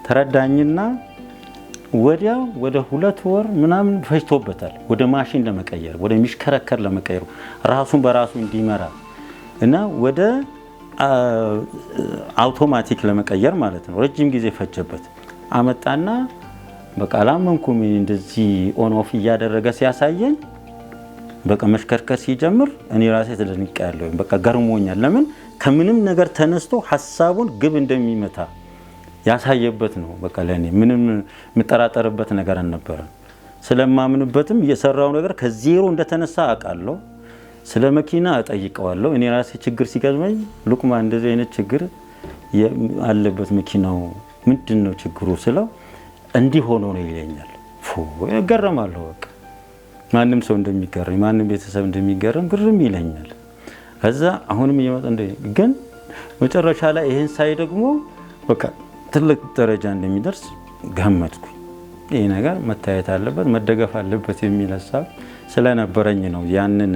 ተረዳኝና ወዲያው ወደ 2 ወር ምናምን ፈጅቶበታል ወደ ማሽን ለመቀየር ወደ ሚሽከረከር ለመቀየር ራሱን በራሱ እንዲመራ እና ወደ አውቶማቲክ ለመቀየር ማለት ነው ረጅም ጊዜ ፈጀበት አመጣና በቃ አላመንኩም እንደዚህ ኦን ኦፍ እያደረገ ሲያሳየኝ በቃ መሽከርከር ሲጀምር እኔ ራሴ ተደንቄያለሁ በቃ ገርሞኛል ለምን ከምንም ነገር ተነስቶ ሐሳቡን ግብ እንደሚመታ ያሳየበት ነው በቃ ለኔ ምንም ምጠራጠርበት ነገር አልነበረ ስለማምንበትም የሰራው ነገር ከዜሮ እንደተነሳ አቃለሁ ስለ መኪና አጠይቀዋለሁ እኔ ራሴ ችግር ሲገጥመኝ ሉቅማን እንደዚህ አይነት ችግር ያለበት መኪናው ምንድነው ችግሩ ስለው እንዲህ ሆኖ ነው ይለኛል ገረማለሁ በቃ ማንንም ሰው እንደሚገርም ማንንም ቤተሰብ እንደሚገርም ግርም ይለኛል ከዛ አሁንም እየመጣ ግን መጨረሻ ላይ ይሄን ሳይ ደግሞ በቃ ትልቅ ደረጃ እንደሚደርስ ገመትኩ ይሄ ነገር መታየት አለበት መደገፍ አለበት የሚል ሐሳብ ስለነበረኝ ነው ያንን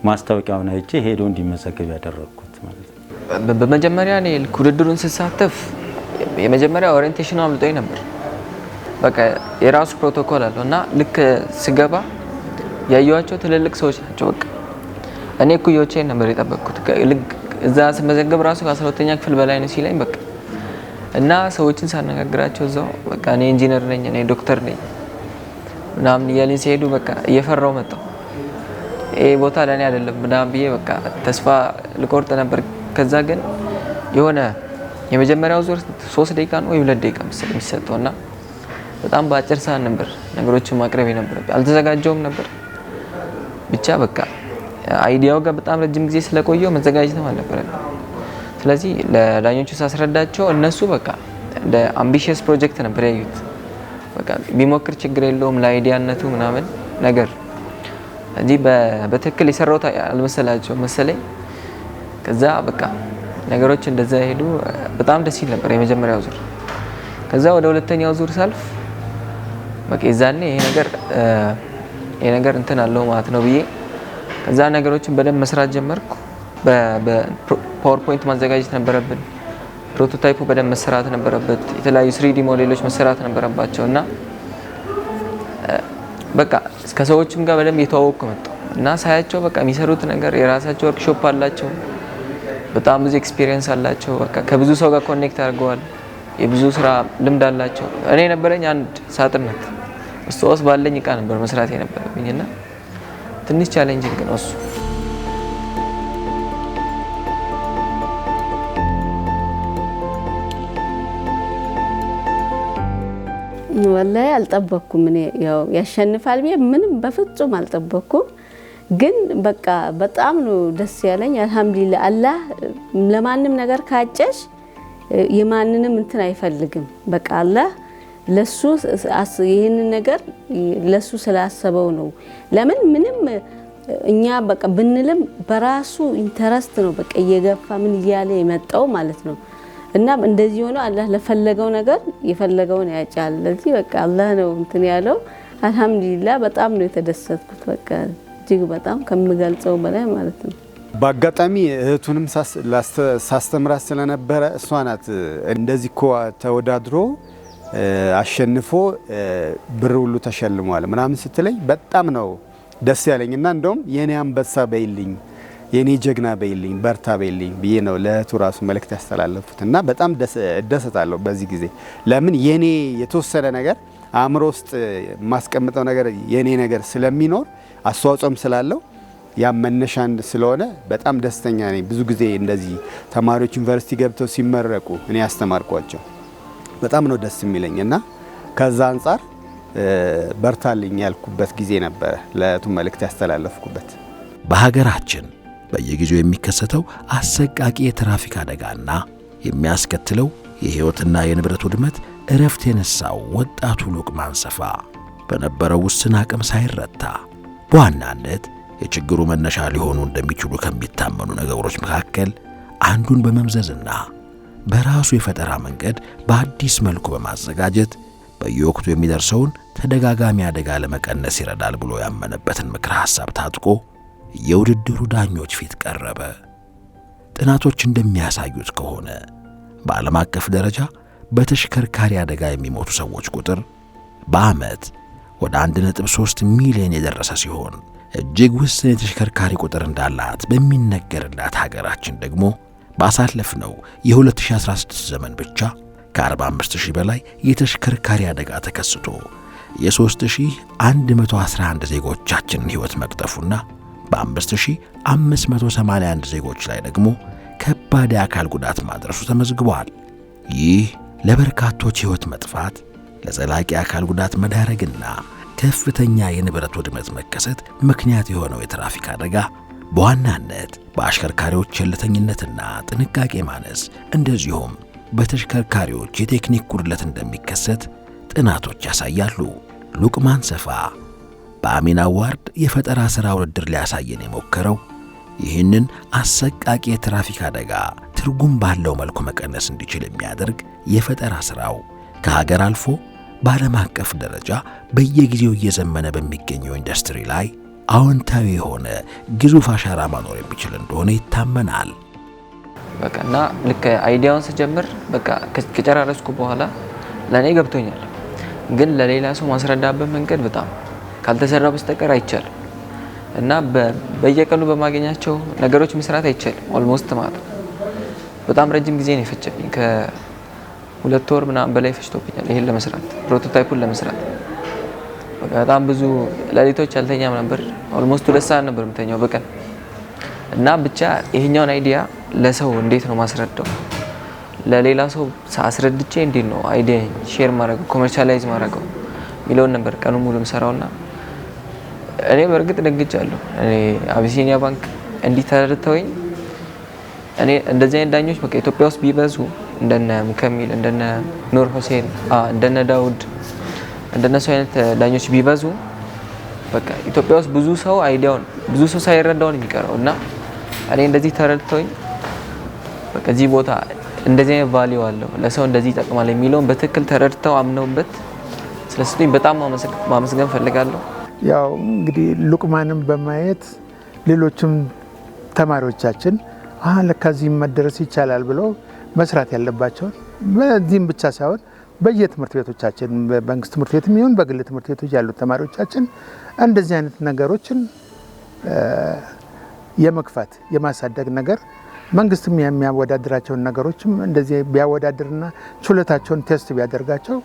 ማስታወቂያውን አይቼ ሄዶ እንዲመሰገብ ያደረኩት ማለት ነው በመጀመሪያ እኔ ውድድሩን ስሳተፍ የመጀመሪያ ኦሪየንቴሽን አምልጦኝ ነበር በቃ የራሱ ፕሮቶኮል አለውና ልክ ስገባ ያዩዋቸው ትልልቅ ሰዎች ናቸው በቃ እኔ ኩዮቼን ነበር የጠበቅኩት እዛ ስመዘገብ ራሱ ከ12ኛ ክፍል በላይ ነው ሲለኝ በቃ እና ሰዎችን ሳነጋግራቸው እዛው በቃ እኔ ኢንጂነር ነኝ እኔ ዶክተር ነኝ ምናምን እያለኝ ሲሄዱ በቃ እየፈራው መጣሁ ይሄ ቦታ ለኔ አይደለም ምናምን ብዬ በቃ ተስፋ ልቆርጥ ነበር ከዛ ግን የሆነ የመጀመሪያው ዙር 3 ደቂቃ ነው ወይ 2 ደቂቃ መሰለኝ የሚሰጠውና በጣም በአጭር ሰዓት ነበር ነገሮችን ማቅረብ የነበረብኝ አልተዘጋጀውም ነበር ብቻ በቃ አይዲያው ጋር በጣም ረጅም ጊዜ ስለቆየው መዘጋጀት አልነበረብኝ ስለዚህ ለዳኞቹ ሳስረዳቸው እነሱ በቃ እንደ አምቢሺየስ ፕሮጀክት ነበር ያዩት በቃ ቢሞክር ችግር የለውም ለአይዲያነቱ ምናምን ነገር እንጂ በትክክል የሰራውት አልመሰላቸው መሰለኝ ከዛ በቃ ነገሮች እንደዛ ሄዱ በጣም ደስ ይል ነበር የመጀመሪያው ዙር ከዛ ወደ ሁለተኛው ዙር ሳልፍ በቃ ይዛኔ ይሄ ነገር እንትን አለው ማለት ነው ብዬ ከዛ ነገሮችን በደንብ መስራት ጀመርኩ በፓወርፖይንት ማዘጋጀት ነበረብን ፕሮቶታይፑ በደንብ መሰራት ነበረበት የተለያዩ 3D ሞዴሎች መሰራት ነበረባቸውና በቃ እስከ ሰዎችም ጋር በደንብ የተዋወቅኩ መጣሁ እና ሳያቸው በቃ የሚሰሩት ነገር የራሳቸው ወርክሾፕ አላቸው በጣም ብዙ ኤክስፒሪየንስ አላቸው በቃ ከብዙ ሰው ጋር ኮኔክት አድርገዋል የብዙ ስራ ልምድ አላቸው እኔ ነበረኝ አንድ ሳጥነት እሱስ ባለኝ እቃ ነበር መስራት የነበረብኝና ትንሽ ቻሌንጂንግ ነው እሱ ወላሂ አልጠበኩም እኔ ያው ያሸንፋል ብዬ ምንም በፍጹም አልጠበኩም ግን በቃ በጣም ነው ደስ ያለኝ አልহামዱሊላህ አላህ ለማንም ነገር ካጨሽ የማንንም እንትን አይፈልግም በቃ አላህ ለሱ ይሄን ነገር ለሱ ስላሰበው ነው ለምን ምንም እኛ በቃ ብንልም በራሱ ኢንተረስት ነው በቃ እየገፋ ምን ይያለ የመጣው ማለት ነው እና እንደዚህ ሆኖ አላህ ለፈለገው ነገር የፈለገውን ያጫል ለዚህ በቃ አላህ ነው እንትን ያለው አልহামዱሊላህ በጣም ነው የተደሰትኩት በቃ እጅግ በጣም ከምገልጸው በላይ ማለት ነው በአጋጣሚ እህቱንም ሳስተምራት ስለነበረ እሷ ናት እንደዚህ እኮ ተወዳድሮ አሸንፎ ብር ሁሉ ተሸልሟል ምናምን ስትለኝ በጣም ነው ደስ ያለኝና እንደውም የኔ አንበሳ በይልኝ የኔ ጀግና በይልኝ በርታ በይልኝ ብዬ ነው ለእህቱ ራሱ መልእክት ያስተላለፉትና በጣም ደስታለሁ በዚህ ጊዜ። ለምን የኔ የተወሰነ ነገር አእምሮ ውስጥ ማስቀምጠው ነገር የኔ ነገር ስለሚኖር አስተዋጽኦም ስላለው ያ መነሻ ስለሆነ በጣም ደስተኛ ነኝ። ብዙ ጊዜ እንደዚህ ተማሪዎች ዩኒቨርሲቲ ገብተው ሲመረቁ እኔ ያስተማርኳቸው በጣም ነው ደስ የሚለኝና ከዛ አንፃር በርታልኝ ያልኩበት ጊዜ ነበረ ለእህቱ መልእክት ያስተላለፍኩበት። በሀገራችን በየጊዜው የሚከሰተው አሰቃቂ የትራፊክ አደጋና የሚያስከትለው የሕይወትና የንብረት ውድመት እረፍት የነሳው ወጣቱ ሉቅማን ሰፋ በነበረው ውስን አቅም ሳይረታ በዋናነት የችግሩ መነሻ ሊሆኑ እንደሚችሉ ከሚታመኑ ነገሮች መካከል አንዱን በመምዘዝና በራሱ የፈጠራ መንገድ በአዲስ መልኩ በማዘጋጀት በየወቅቱ የሚደርሰውን ተደጋጋሚ አደጋ ለመቀነስ ይረዳል ብሎ ያመነበትን ምክረ ሐሳብ ታጥቆ የውድድሩ ዳኞች ፊት ቀረበ። ጥናቶች እንደሚያሳዩት ከሆነ በዓለም አቀፍ ደረጃ በተሽከርካሪ አደጋ የሚሞቱ ሰዎች ቁጥር በዓመት ወደ 1.3 ሚሊዮን የደረሰ ሲሆን እጅግ ውስን የተሽከርካሪ ቁጥር እንዳላት በሚነገርላት ሀገራችን ደግሞ ባሳለፍነው የ2016 ዘመን ብቻ ከ45000 በላይ የተሽከርካሪ አደጋ ተከስቶ የ3111 ዜጎቻችንን ሕይወት መቅጠፉና በ5581 ዜጎች ላይ ደግሞ ከባድ የአካል ጉዳት ማድረሱ ተመዝግቧል። ይህ ለበርካቶች ሕይወት መጥፋት፣ ለዘላቂ አካል ጉዳት መዳረግና ከፍተኛ የንብረት ውድመት መከሰት ምክንያት የሆነው የትራፊክ አደጋ በዋናነት በአሽከርካሪዎች ቸልተኝነትና ጥንቃቄ ማነስ እንደዚሁም በተሽከርካሪዎች የቴክኒክ ጉድለት እንደሚከሰት ጥናቶች ያሳያሉ። ሉቅማን ሰፋ በአሚን አዋርድ የፈጠራ ሥራ ውድድር ሊያሳየን የሞከረው ይህንን አሰቃቂ የትራፊክ አደጋ ትርጉም ባለው መልኩ መቀነስ እንዲችል የሚያደርግ የፈጠራ ሥራው ከሀገር አልፎ በዓለም አቀፍ ደረጃ በየጊዜው እየዘመነ በሚገኘው ኢንዱስትሪ ላይ አዎንታዊ የሆነ ግዙፍ አሻራ ማኖር የሚችል እንደሆነ ይታመናል። በቃና ልክ አይዲያውን ስጀምር በቃ ከጨራረስኩ በኋላ ለኔ ገብቶኛል። ግን ለሌላ ሰው ማስረዳበት መንገድ በጣም ካልተሰራ በስተቀር አይቻልም እና በየቀኑ በማገኛቸው ነገሮች መስራት አይቻልም። ኦልሞስት ማለት በጣም ረጅም ጊዜ ነው የፈጀብኝ። ከ2 ወር ምናምን በላይ ፈጅቶብኛል ይሄን ለመስራት ፕሮቶታይፑን ለመስራት። በጣም ብዙ ሌሊቶች አልተኛም ነበር። ኦልሞስት 2 ሰዓት ነበር የምተኛው በቀን እና ብቻ ይሄኛውን አይዲያ ለሰው እንዴት ነው ማስረዳው፣ ለሌላ ሰው ሳስረድቼ እንዴት ነው አይዲያ ሼር ማድረገው ኮመርሻላይዝ ማድረገው ሚሊዮን ነበር ቀኑ ሙሉ ምሰራውና እኔ በርግጥ ደግጃለሁ። እኔ አቢሲኒያ ባንክ እንዲተረድተውኝ እኔ እንደዚህ አይነት ዳኞች በቃ ኢትዮጵያ ውስጥ ቢበዙ እንደነ ሙከሚል እንደነ ኑር ሁሴን እንደነ ዳውድ እንደነሱ አይነት ዳኞች ቢበዙ በቃ ኢትዮጵያ ውስጥ ብዙ ሰው አይዲያውን ብዙ ሰው ሳይረዳው ነው የሚቀረው እና እኔ እንደዚህ ተረድተውኝ በቃ እዚህ ቦታ እንደዚህ አይነት ቫልዩ አለው ለሰው እንደዚህ ይጠቅማል የሚለውን በትክክል ተረድተው አምነውበት ስለሰጡኝ በጣም ማመስገን ፈልጋለሁ። ያው እንግዲህ ሉቅማንን በማየት ሌሎችም ተማሪዎቻችን ለካዚህ መደረስ ይቻላል ብለው መስራት ያለባቸው በዚህም ብቻ ሳይሆን በየትምህርት ቤቶቻችን በመንግስት ትምህርት ቤትም ይሁን በግል ትምህርት ቤቶች ያሉት ተማሪዎቻችን እንደዚህ አይነት ነገሮችን የመክፋት የማሳደግ ነገር መንግስትም የሚያወዳድራቸውን ነገሮችም እንደዚህ ቢያወዳድርና ችሎታቸውን ቴስት ቢያደርጋቸው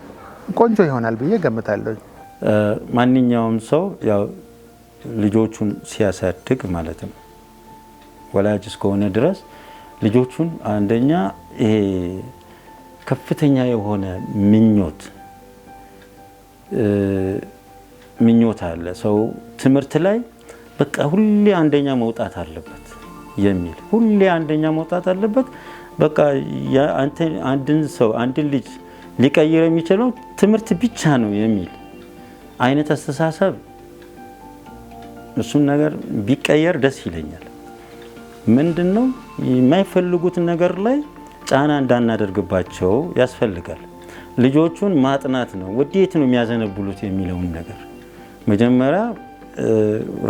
ቆንጆ ይሆናል ብዬ ገምታለሁ። ማንኛውም ሰው ያው ልጆቹን ሲያሳድግ ማለት ነው ወላጅ እስከሆነ ድረስ ልጆቹን አንደኛ ይሄ ከፍተኛ የሆነ ምኞት አለ። ሰው ትምህርት ላይ በቃ ሁሌ አንደኛ መውጣት አለበት የሚል ሁሌ አንደኛ መውጣት አለበት። በቃ አንድን ሰው አንድን ልጅ ሊቀይር የሚችለው ትምህርት ብቻ ነው የሚል አይነት አስተሳሰብ እሱን ነገር ቢቀየር ደስ ይለኛል። ምንድነው የማይፈልጉት ነገር ላይ ጫና እንዳናደርግባቸው ያስፈልጋል። ልጆቹን ማጥናት ነው ወዴት ነው የሚያዘነብሉት የሚለውን ነገር መጀመሪያ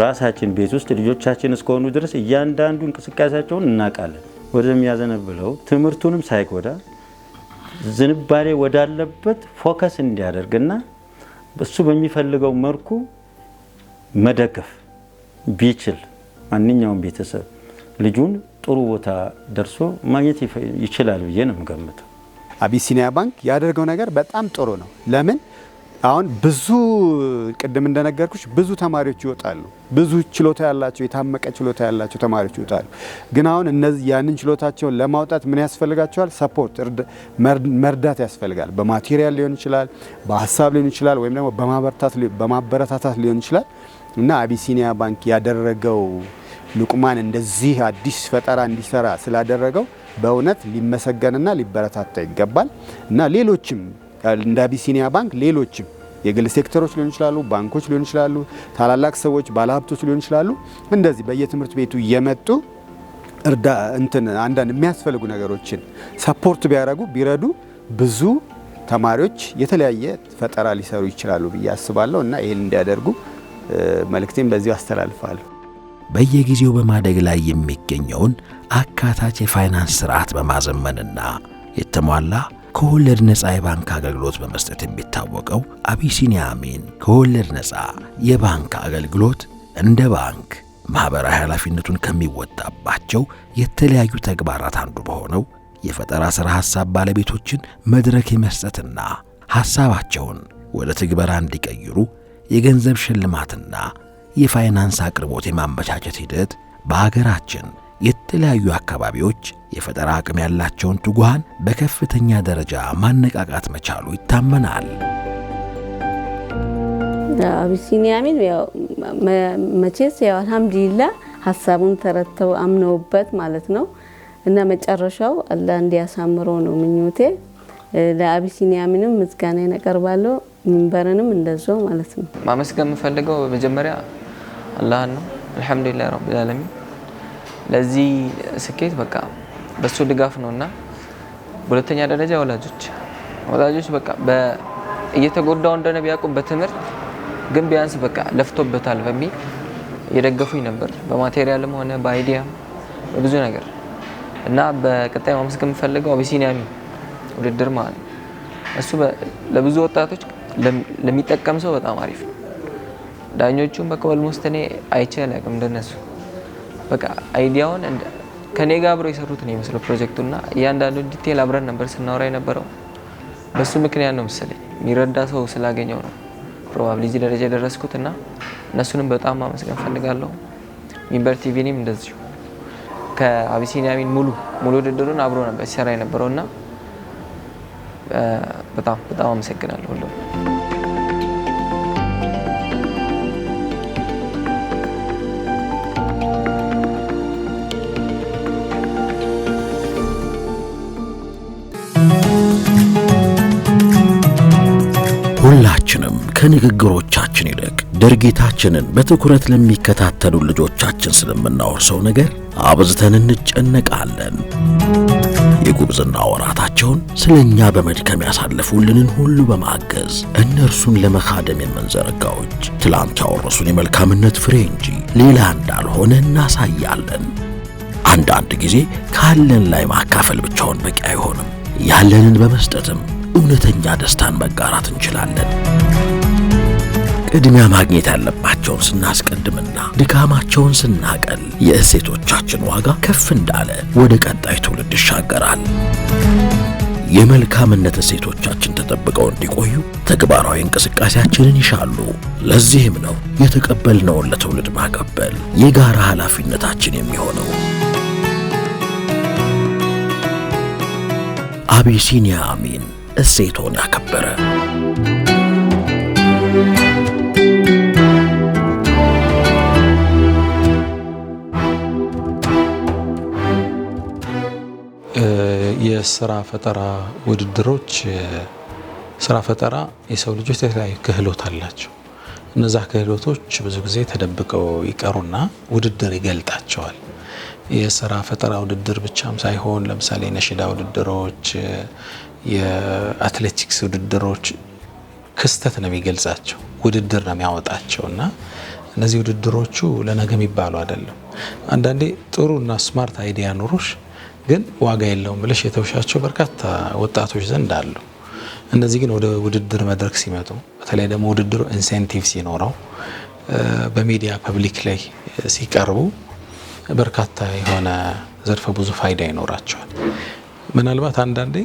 ራሳችን ቤት ውስጥ ልጆቻችን እስከሆኑ ድረስ እያንዳንዱ እንቅስቃሴያቸውን እናውቃለን። ወደሚያዘነብለው ትምህርቱንም ሳይጎዳ ዝንባሌ ወዳለበት ፎከስ እንዲያደርግና እሱ በሚፈልገው መልኩ መደገፍ ቢችል ማንኛውም ቤተሰብ ልጁን ጥሩ ቦታ ደርሶ ማግኘት ይችላል ብዬ ነው የምገምተው። አቢሲኒያ ባንክ ያደረገው ነገር በጣም ጥሩ ነው። ለምን አሁን ብዙ ቅድም እንደነገርኩሽ ብዙ ተማሪዎች ይወጣሉ። ብዙ ችሎታ ያላቸው የታመቀ ችሎታ ያላቸው ተማሪዎች ይወጣሉ። ግን አሁን እነዚህ ያንን ችሎታቸውን ለማውጣት ምን ያስፈልጋቸዋል? ሰፖርት መርዳት ያስፈልጋል። በማቴሪያል ሊሆን ይችላል፣ በሀሳብ ሊሆን ይችላል፣ ወይም ደግሞ በማበረታታት ሊሆን ይችላል። እና አቢሲኒያ ባንክ ያደረገው ሉቅማን እንደዚህ አዲስ ፈጠራ እንዲሰራ ስላደረገው በእውነት ሊመሰገንና ሊበረታታ ይገባል። እና ሌሎችም እንደ አቢሲኒያ ባንክ ሌሎችም የግል ሴክተሮች ሊሆን ይችላሉ፣ ባንኮች ሊሆን ይችላሉ፣ ታላላቅ ሰዎች ባለሀብቶች ሊሆን ይችላሉ። እንደዚህ በየትምህርት ቤቱ እየመጡ አንዳንድ የሚያስፈልጉ ነገሮችን ሰፖርት ቢረዱ ብዙ ተማሪዎች የተለያየ ፈጠራ ሊሰሩ ይችላሉ ብዬ አስባለሁ። እና ይሄን እንዲያደርጉ መልእክቴን በዚሁ አስተላልፋለሁ። በየጊዜው በማደግ ላይ የሚገኘውን አካታች የፋይናንስ ስርዓት በማዘመንና የተሟላ ከወለድ ነፃ የባንክ አገልግሎት በመስጠት የሚታወቀው አቢሲኒያ አሚን ከወለድ ነፃ የባንክ አገልግሎት እንደ ባንክ ማህበራዊ ኃላፊነቱን ከሚወጣባቸው የተለያዩ ተግባራት አንዱ በሆነው የፈጠራ ሥራ ሐሳብ ባለቤቶችን መድረክ የመስጠትና ሐሳባቸውን ወደ ትግበራ እንዲቀይሩ የገንዘብ ሽልማትና የፋይናንስ አቅርቦት የማመቻቸት ሂደት በሀገራችን የተለያዩ አካባቢዎች የፈጠራ አቅም ያላቸውን ትጉሃን በከፍተኛ ደረጃ ማነቃቃት መቻሉ ይታመናል። አቢሲኒያ አሚን ያው መቼስ ያው አልহামዱሊላህ ሐሳቡን ተረተው አምነውበት ማለት ነው እና መጨረሻው አላህ እንዲያሳምረው ነው ምኞቴ። ለአቢሲኒያ አሚንም ምስጋና ያቀርባለሁ፣ ሚንበረንም እንደዛው ማለት ነው። ማመስገን የምፈልገው በመጀመሪያ አላህ ነው። አልহামዱሊላህ ረቢል ዓለሚን ለዚህ ስኬት በቃ በሱ ድጋፍ ነውና፣ በሁለተኛ ደረጃ ወላጆች በቃ እየተጎዳው እንደነ ቢያውቁ በትምህርት ግን ቢያንስ በቃ ለፍቶበታል በሚል እየደገፉኝ ነበር፣ በማቴሪያልም ሆነ በአይዲያ በብዙ ነገር እና በቀጣይ ማመስገን የምፈልገው አቢሲኒያ አሚን ውድድር ማለት ነው። እሱ ለብዙ ወጣቶች ለሚጠቀም ሰው በጣም አሪፍ ነው። ዳኞቹም በቃ ኦልሞስት እኔ አይቼ አላውቅም እንደነሱ በቃ አይዲያውን ከኔ ጋር አብረው የሰሩት ነው የሚመስለው ፕሮጀክቱና እያንዳንዱ ዲቴል አብረን ነበር ስናወራ የነበረው። በሱ ምክንያት ነው መሰለኝ የሚረዳ ሰው ስላገኘው ነው ፕሮባብሊ እዚህ ደረጃ የደረስኩትና እነሱንም በጣም ማመስገን ፈልጋለሁ። ሚንበር ቲቪንም እንደዚሁ ከአቢሲኒያ አሚን ሙሉ ውድድሩን አብሮ ነበር ሲሰራ የነበረውና በጣም አመሰግናለሁ ሁሉ። ሁላችንም ከንግግሮቻችን ይልቅ ድርጊታችንን በትኩረት ለሚከታተሉ ልጆቻችን ስለምናወርሰው ነገር አብዝተን እንጨነቃለን። የጉብዝና ወራታቸውን ስለኛ በመድከም ያሳለፉልንን ሁሉ በማገዝ እነርሱን ለመካደም የምንዘረጋው እጅ ትላንት ያወረሱን የመልካምነት ፍሬ እንጂ ሌላ እንዳልሆነ እናሳያለን። አንዳንድ ጊዜ ካለን ላይ ማካፈል ብቻውን በቂ አይሆንም። ያለንን በመስጠትም እውነተኛ ደስታን መጋራት እንችላለን። ቅድሚያ ማግኘት ያለባቸውን ስናስቀድምና ድካማቸውን ስናቀል የእሴቶቻችን ዋጋ ከፍ እንዳለ ወደ ቀጣይ ትውልድ ይሻገራል። የመልካምነት እሴቶቻችን ተጠብቀው እንዲቆዩ ተግባራዊ እንቅስቃሴያችንን ይሻሉ። ለዚህም ነው የተቀበልነውን ለትውልድ ማቀበል የጋራ ኃላፊነታችን የሚሆነው። አቢሲኒያ አሚን እሴቶን ያከበረ የስራ ፈጠራ ውድድሮች ስራ ፈጠራ የሰው ልጆች የተለያዩ ክህሎት አላቸው። እነዛ ክህሎቶች ብዙ ጊዜ ተደብቀው ይቀሩና ውድድር ይገልጣቸዋል። የስራ ፈጠራ ውድድር ብቻም ሳይሆን ለምሳሌ ነሽዳ ውድድሮች፣ የአትሌቲክስ ውድድሮች ክስተት ነው የሚገልጻቸው፣ ውድድር ነው የሚያወጣቸውና እነዚህ ውድድሮቹ ለነገ የሚባሉ አይደለም። አንዳንዴ ጥሩና ስማርት አይዲያ ኑሮሽ ግን ዋጋ የለውም ብለሽ የተውሻቸው በርካታ ወጣቶች ዘንድ አሉ። እነዚህ ግን ወደ ውድድር መድረክ ሲመጡ በተለይ ደግሞ ውድድሩ ኢንሴንቲቭ ሲኖረው በሚዲያ ፐብሊክ ላይ ሲቀርቡ በርካታ የሆነ ዘርፈ ብዙ ፋይዳ ይኖራቸዋል። ምናልባት አንዳንዴ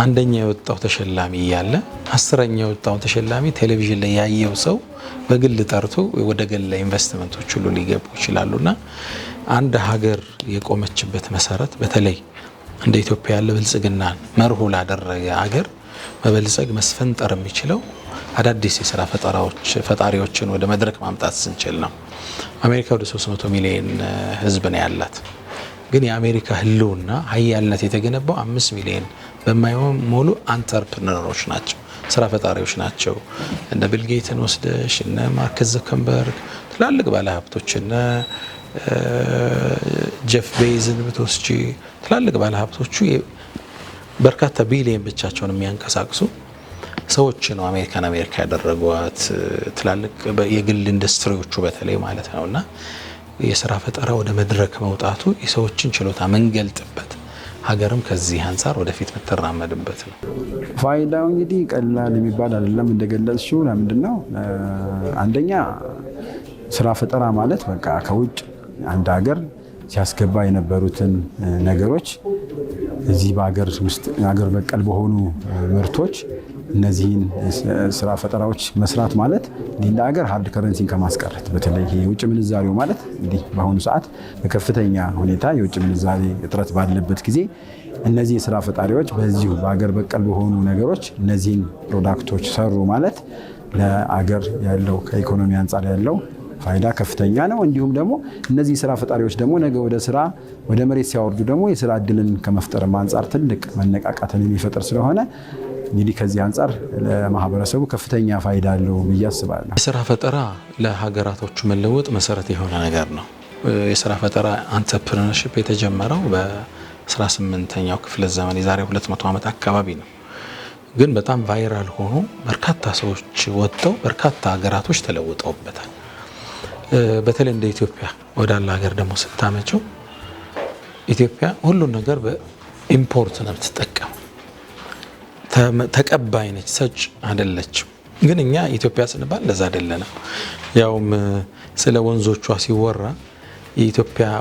አንደኛ የወጣው ተሸላሚ እያለ 10ኛ የወጣው ተሸላሚ ቴሌቪዥን ላይ ያየው ሰው በግል ጠርቶ ወደ ግል ኢንቨስትመንቶች ሁሉ ሊገቡ ይችላሉና አንድ ሀገር የቆመችበት መሰረት በተለይ እንደ ኢትዮጵያ ያለ ብልጽግናን መርሁ ላደረገ ሀገር መበልጸግ መስፈንጠር የሚችለው አዳዲስ የሥራ ፈጣሪዎችን ወደ መድረክ ማምጣት ስንችል ነው። አሜሪካ ወደ 300 ሚሊዮን ህዝብ ነው ያላት። ግን የአሜሪካ ህልውና ሀያልነት የተገነባው 5 ሚሊዮን በማይሞሉ አንተርፕረነሮች ናቸው፣ ስራ ፈጣሪዎች ናቸው። እንደ ቢል ጌትን ወስደሽ እነ ማርክ ዘከርበርግ ትላልቅ ባለሀብቶች እነ ጄፍ ቤዝን ብትወስጂ ትላልቅ ባለሀብቶቹ በርካታ ቢሊዮን ብቻቸውን የሚያንቀሳቅሱ ሰዎች ነው አሜሪካ ያደረጓት። ትላልቅ የግል ኢንዱስትሪዎቹ በተለይ ማለት ነውና የሥራ ፈጠራ ወደ መድረክ መውጣቱ የሰዎችን ችሎታ መንገልጥበት ሀገርም ከዚህ አንፃር ወደፊት መተራመድበት ነው። ፋይዳው እንግዲህ ቀላል የሚባል አይደለም። እንደገለጽሽው ለምንድነው አንደኛ ስራ ፈጠራ ማለት በቃ ከውጭ አንድ ሀገር ሲያስገባ የነበሩትን ነገሮች እዚህ በሀገር ውስጥ ሀገር በቀል በሆኑ ምርቶች እነዚህን ስራ ፈጠራዎች መስራት ማለት እንደ ሀገር ሃርድ ከረንሲን ከማስቀረት በተለይ የውጭ ምንዛሬው ማለት እንዲህ በአሁኑ ሰዓት በከፍተኛ ሁኔታ የውጭ ምንዛሬ እጥረት ባለበት ጊዜ እነዚህ የስራ ፈጣሪዎች በዚሁ በሀገር በቀል በሆኑ ነገሮች እነዚህን ፕሮዳክቶች ሰሩ ማለት ለሀገር ያለው ከኢኮኖሚ አንጻር ያለው ፋይዳ ከፍተኛ ነው። እንዲሁም ደግሞ እነዚህ ስራ ፈጣሪዎች ደግሞ ነገ ወደ መሬት ሲያወርዱ ደግሞ የስራ እድልን ከመፍጠር አንጻር ትልቅ መነቃቃትን የሚፈጥር ስለሆነ እንግዲህ ከዚህ አንጻር ለማህበረሰቡ ከፍተኛ ፋይዳ አለው ብዬ አስባለሁ። የስራ ፈጠራ ለሀገራቶቹ መለወጥ መሰረት የሆነ ነገር ነው። የስራ ፈጠራ አንተርፕረነርሺፕ የተጀመረው በ18ኛው ክፍለ ዘመን የዛሬ 200 ዓመት አካባቢ ነው። ግን በጣም ቫይራል ሆኖ በርካታ ሰዎች ወጥተው በርካታ ሀገራቶች ተለውጠውበታል። በተለይ እንደ ኢትዮጵያ ወዳለ ሀገር ደግሞ ስታመጪው ኢትዮጵያ ሁሉን ነገር በኢምፖርት ነው የምትጠቀመው። ተቀባይ ነች፣ ሰጭ አይደለችም። ግን እኛ ኢትዮጵያ ስንባል ለዛ አይደለንም። ያውም ስለ ወንዞቿ ሲወራ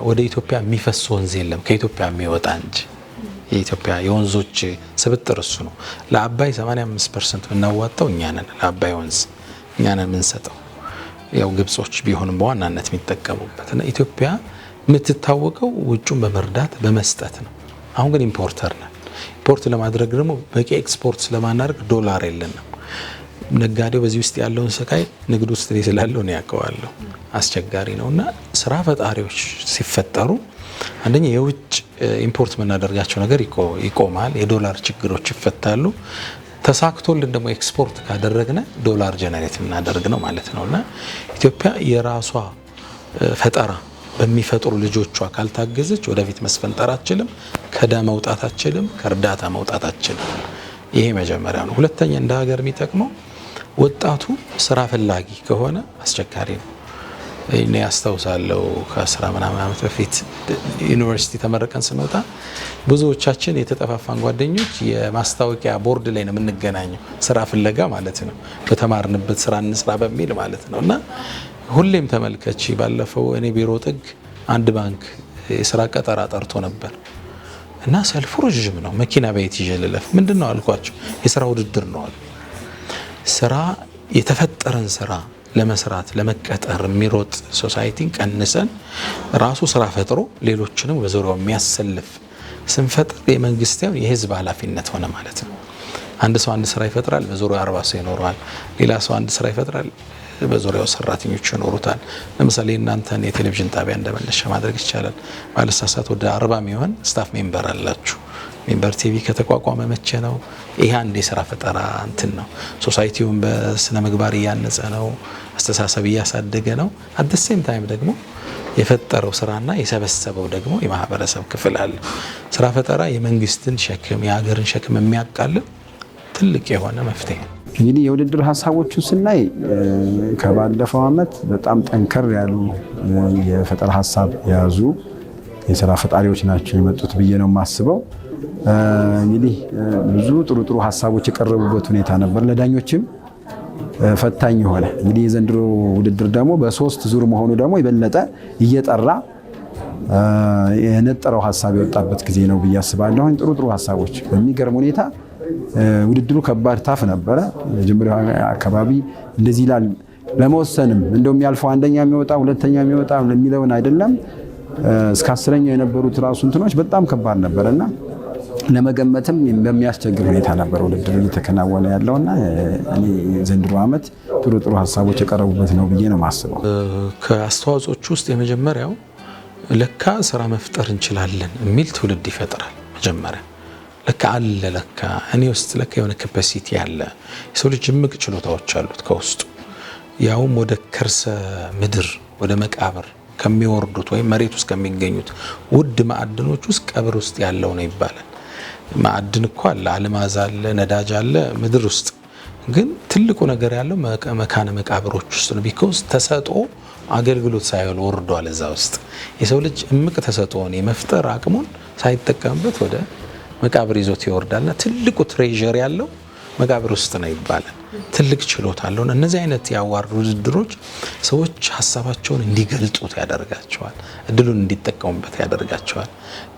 ወደ ኢትዮጵያ የሚፈስ ወንዝ የለም ከኢትዮጵያ የሚወጣ እንጂ። የኢትዮጵያ የወንዞች ስብጥር እሱ ነው። ለአባይ 85% የምናዋጣው እኛ ነን። ለአባይ ወንዝ እኛ ነን የምንሰጠው። ያው ግብጾች ቢሆንም በዋናነት የሚጠቀሙበት እና ኢትዮጵያ የምትታወቀው ውጩን በመርዳት በመስጠት ነው። አሁን ግን ኢምፖርተር ነን። ኢምፖርት ለማድረግ ደግሞ በቂ ኤክስፖርት ስለማናደርግ ዶላር የለንም። ነጋዴው በዚህ ውስጥ ያለውን ስቃይ ንግድ ውስጥ ስላለው ነው ያውቀዋለሁ። አስቸጋሪ ነውና ስራ ፈጣሪዎች ሲፈጠሩ አንደኛ የውጭ ኢምፖርት የምናደርጋቸው ነገር ይቆማል፣ የዶላር ችግሮች ይፈታሉ። ተሳክቶልን ደግሞ ኤክስፖርት ካደረግነ ዶላር ጀነሬት የምናደርግ ነው ማለት ነውና ኢትዮጵያ የራሷ ፈጠራ በሚፈጥሩ ልጆቿ ካልታገዘች ወደፊት መስፈንጠር አትችልም፣ ከዳ መውጣት አትችልም፣ ከእርዳታ መውጣት አትችልም። ይሄ መጀመሪያ ነው። ሁለተኛ እንደ ሀገር የሚጠቅመው ወጣቱ ስራ ፈላጊ ከሆነ አስቸጋሪ ነው። እኔ አስታውሳለሁ ከ10 ምናምን ዓመት በፊት ዩኒቨርሲቲ ተመረቀን ስንወጣ ብዙዎቻችን የተጠፋፋን ጓደኞች የማስታወቂያ ቦርድ ላይ ነው የምንገናኘው፣ ስራ ፍለጋ ማለት ነው። በተማርንበት ስራ እንስራ በሚል ማለት ነው። እና ሁሌም ተመልከቺ፣ ባለፈው እኔ ቢሮ ጥግ አንድ ባንክ የስራ ቀጠራ ጠርቶ ነበር እና ሰልፉ ረጅም ነው። መኪና ቤት ይጀልለፍ ምንድነው አልኳቸው። የስራ ውድድር ነው አሉ። ስራ የተፈጠረን ስራ ለመስራት ለመቀጠር የሚሮጥ ሶሳይቲን ቀንሰን ራሱ ስራ ፈጥሮ ሌሎችንም በዙሪያው የሚያሰልፍ ስንፈጥር የመንግስታውን የህዝብ ኃላፊነት ሆነ ማለት ነው። አንድ ሰው አንድ ስራ ይፈጥራል፣ በዙሪያው 40 ሰው ይኖረዋል። ሌላ ሰው አንድ ስራ ይፈጥራል፣ በዙሪያው ሰራተኞች ይኖሩታል። ለምሳሌ እናንተን የቴሌቪዥን ጣቢያ እንደመነሻ ማድረግ ይቻላል። ባለሳሳት ወደ 40 የሚሆን ስታፍ ሜምበር አላችሁ። ሜምበር ቲቪ ከተቋቋመ መቼ ነው? ይሄ አንድ የስራ ፈጠራ እንትን ነው። ሶሳይቲውን በስነ ምግባር እያነጸ ነው፣ አስተሳሰብ እያሳደገ ነው። አት ዘ ሴም ታይም ደግሞ የፈጠረው ስራና የሰበሰበው ደግሞ የማህበረሰብ ክፍል አለ። ስራ ፈጠራ የመንግስትን ሸክም የሀገርን ሸክም የሚያቃልል ትልቅ የሆነ መፍትሄ ነው። እንግዲህ የውድድር ሀሳቦቹ ስናይ ከባለፈው ዓመት በጣም ጠንከር ያሉ የፈጠራ ሀሳብ የያዙ የስራ ፈጣሪዎች ናቸው የመጡት ብዬ ነው የማስበው። እንግዲህ ብዙ ጥሩ ሀሳቦች የቀረቡበት ሁኔታ ነበር። ለዳኞችም ፈታኝ የሆነ እንግዲህ የዘንድሮ ውድድር ደግሞ በ3 ዙር መሆኑ ደግሞ የበለጠ እየጠራ የነጠረው ሀሳብ የወጣበት ጊዜ ነው ብዬ አስባለሁ። ጥሩ ሀሳቦች በሚገርም ሁኔታ ውድድሩ ከባድ ታፍ ነበረ። መጀመሪያው አካባቢ እንደዚህ ይላል ለመወሰንም እንደውም ያልፈው አንደኛ የሚወጣ ሁለተኛ የሚወጣ የሚለውን አይደለም እስከ 10ኛ የነበሩት ራሱ እንትኖች በጣም ከባድ ነበርና ለመገመትም በሚያስቸግር ሁኔታ ነበር ውድድሩ እየተከናወነ ያለውና እኔ ዘንድሮ ዓመት ጥሩ ሀሳቦች የቀረቡበት ነው ብዬ ነው የማስበው። ከአስተዋጽኦች ውስጥ የመጀመሪያው ለካ ስራ መፍጠር እንችላለን የሚል ትውልድ ይፈጥራል። መጀመሪያ ለካ አለ ለካ እኔ ውስጥ ለካ የሆነ ካፓሲቲ አለ። የሰው ልጅ እምቅ ችሎታዎች አሉት ከውስጡ ያውም ወደ ከርሰ ምድር ወደ መቃብር ከሚወርዱት ወይም መሬት ውስጥ ከሚገኙት ውድ ማዕድኖች ውስጥ ቀብር ውስጥ ያለው ነው ይባላል። ማዕድን እኮ አለ፣ አልማዝ አለ፣ ነዳጅ አለ ምድር ውስጥ ግን ትልቁ ነገር ያለው መካነ መቃብሮች ውስጥ ነው። ቢኮዝ ተሰጥኦ አገልግሎት ሳይሆን ወርዷል እዛ ውስጥ። የሰው ልጅ እምቅ ተሰጥኦን የመፍጠር አቅሙን ሳይጠቀምበት ወደ መቃብር ይዞት ይወርዳልና ትልቁ ትሬዠር ያለው መቃብር ውስጥ ነው ይባላል። ትልቅ ችሎታ አለው። እነዚህ አይነት የአዋርድ ውድድሮች ሰዎች ሀሳባቸውን እንዲገልጡት ያደርጋቸዋል፣ እድሉን እንዲጠቀሙበት ያደርጋቸዋል።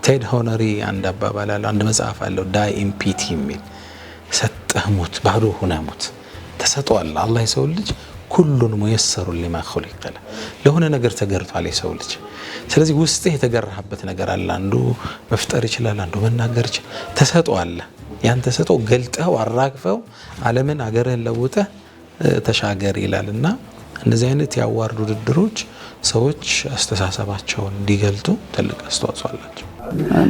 ቴድ ሆነሪ አንድ አባባል አለው፣ አንድ መጽሐፍ አለው ዳይ ኢን ፒቲ የሚል ሰጠህ ሙት፣ ባዶ ሆነህ ሙት። ተሰጥቷል አላህ የሰው ልጅ ኩሉን ሙየሰሩ ሊማ ኹሊቀ ለህ ለሆነ ነገር ተገርቷል የሰው ልጅ። ስለዚህ ውስጥ የተገራህበት ነገር አለ። አንዱ መፍጠር ይችላል፣ አንዱ መናገር ይችላል። ተሰጥቷል። ያን ተሰጥኦ ገልጠው አራግፈው ዓለምን አገርህን ለውጠህ ተሻገር ይላልና እንደዚህ አይነት የአዋርድ ውድድሮች ሰዎች አስተሳሰባቸውን እንዲገልጡ ትልቅ አስተዋጽኦ አላቸው።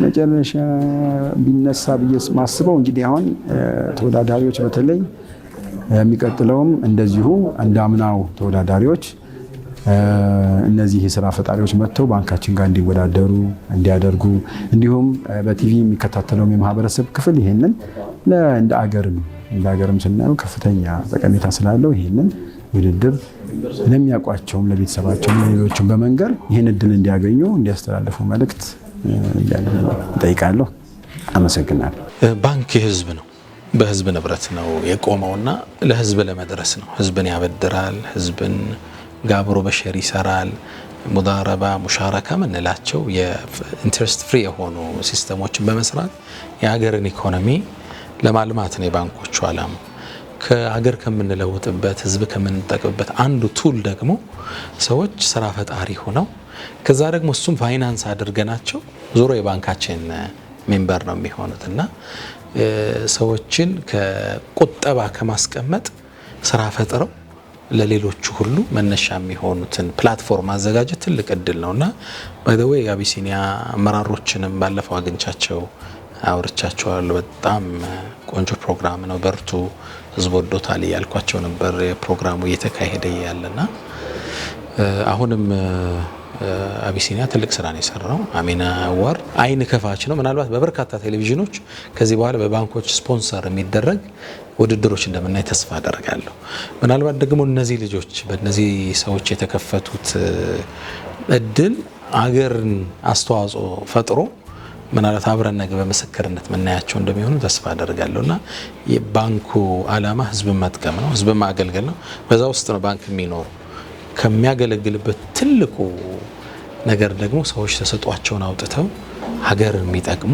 መጨረሻ ቢነሳ ብዬ ማስበው እንግዲህ አሁን ተወዳዳሪዎች በተለይ የሚቀጥለውም እንደዚሁ እንዳምናው ተወዳዳሪዎች እነዚህ የስራ ፈጣሪዎች መጥተው ባንካችን ጋር እንዲወዳደሩ እንዲያደርጉ እንዲሁም በቲቪ የሚከታተለውም የማህበረሰብ ክፍል ይሄንን እንደ አገርም ስናየው ከፍተኛ ጠቀሜታ ስላለው ይሄንን ውድድር ለሚያውቋቸውም ለቤተሰባቸውም ለሌሎችም በመንገር ይህን እድል እንዲያገኙ እንዲያስተላልፉ መልእክት እጠይቃለሁ። አመሰግናለሁ። ባንክ የህዝብ ነው፣ በህዝብ ንብረት ነው የቆመውና ለህዝብ ለመድረስ ነው። ህዝብን ያበድራል፣ ህዝብን ጋብሮ በሸር ይሰራል። ሙዳረባ ሙሻረካ ምንላቸው የኢንትረስት ፍሪ የሆኑ ሲስተሞችን በመስራት የሀገርን ኢኮኖሚ ለማልማት ነው የባንኮቹ ዓላማ። ከሀገር ከምንለውጥበት ህዝብ ከምንጠቅምበት አንዱ ቱል ደግሞ ሰዎች ስራ ፈጣሪ ሆነው ከዛ ደግሞ እሱም ፋይናንስ አድርገናቸው ዞሮ የባንካችን ሜምበር ነው የሚሆኑት እና ሰዎችን ከቁጠባ ከማስቀመጥ ስራ ፈጥረው ለሌሎቹ ሁሉ መነሻ የሚሆኑትን ፕላትፎርም ማዘጋጀት ትልቅ እድል ነውና ባይ ዘ ዌይ አቢሲኒያ አመራሮችንም ባለፈው አግኝቻቸው አውርቻቸዋለሁ። በጣም ቆንጆ ፕሮግራም ነው፣ በርቱ፣ ህዝብ ወዶታል ያልኳቸው ነበር። የፕሮግራሙ እየተካሄደ ያለና አሁንም አቢሲኒያ ትልቅ ስራ ነው የሰራው። አሚን አዋርድ አይን ከፋች ነው። ምናልባት በበርካታ ቴሌቪዥኖች ከዚህ በኋላ በባንኮች ስፖንሰር የሚደረግ ውድድሮች እንደምናይ ተስፋ አደርጋለሁ። ምናልባት ደግሞ እነዚህ ልጆች በእነዚህ ሰዎች የተከፈቱት እድል አገርን አስተዋጽኦ ፈጥሮ ምናልባት አብረን ነገ በምስክርነት መናያቸው እንደሚሆኑ ተስፋ አደርጋለሁና የባንኩ ዓላማ ህዝብን መጥቀም ነው፣ ህዝብን ማገልገል ነው። በዛ ውስጥ ነው ባንክ የሚኖሩ ከሚያገለግልበት ትልቁ ነገር ደግሞ ሰዎች ተሰጧቸውን አውጥተው ሀገርን የሚጠቅሙ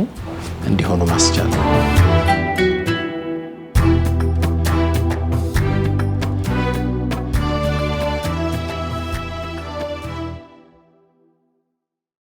እንዲሆኑ ማስቻል ነው።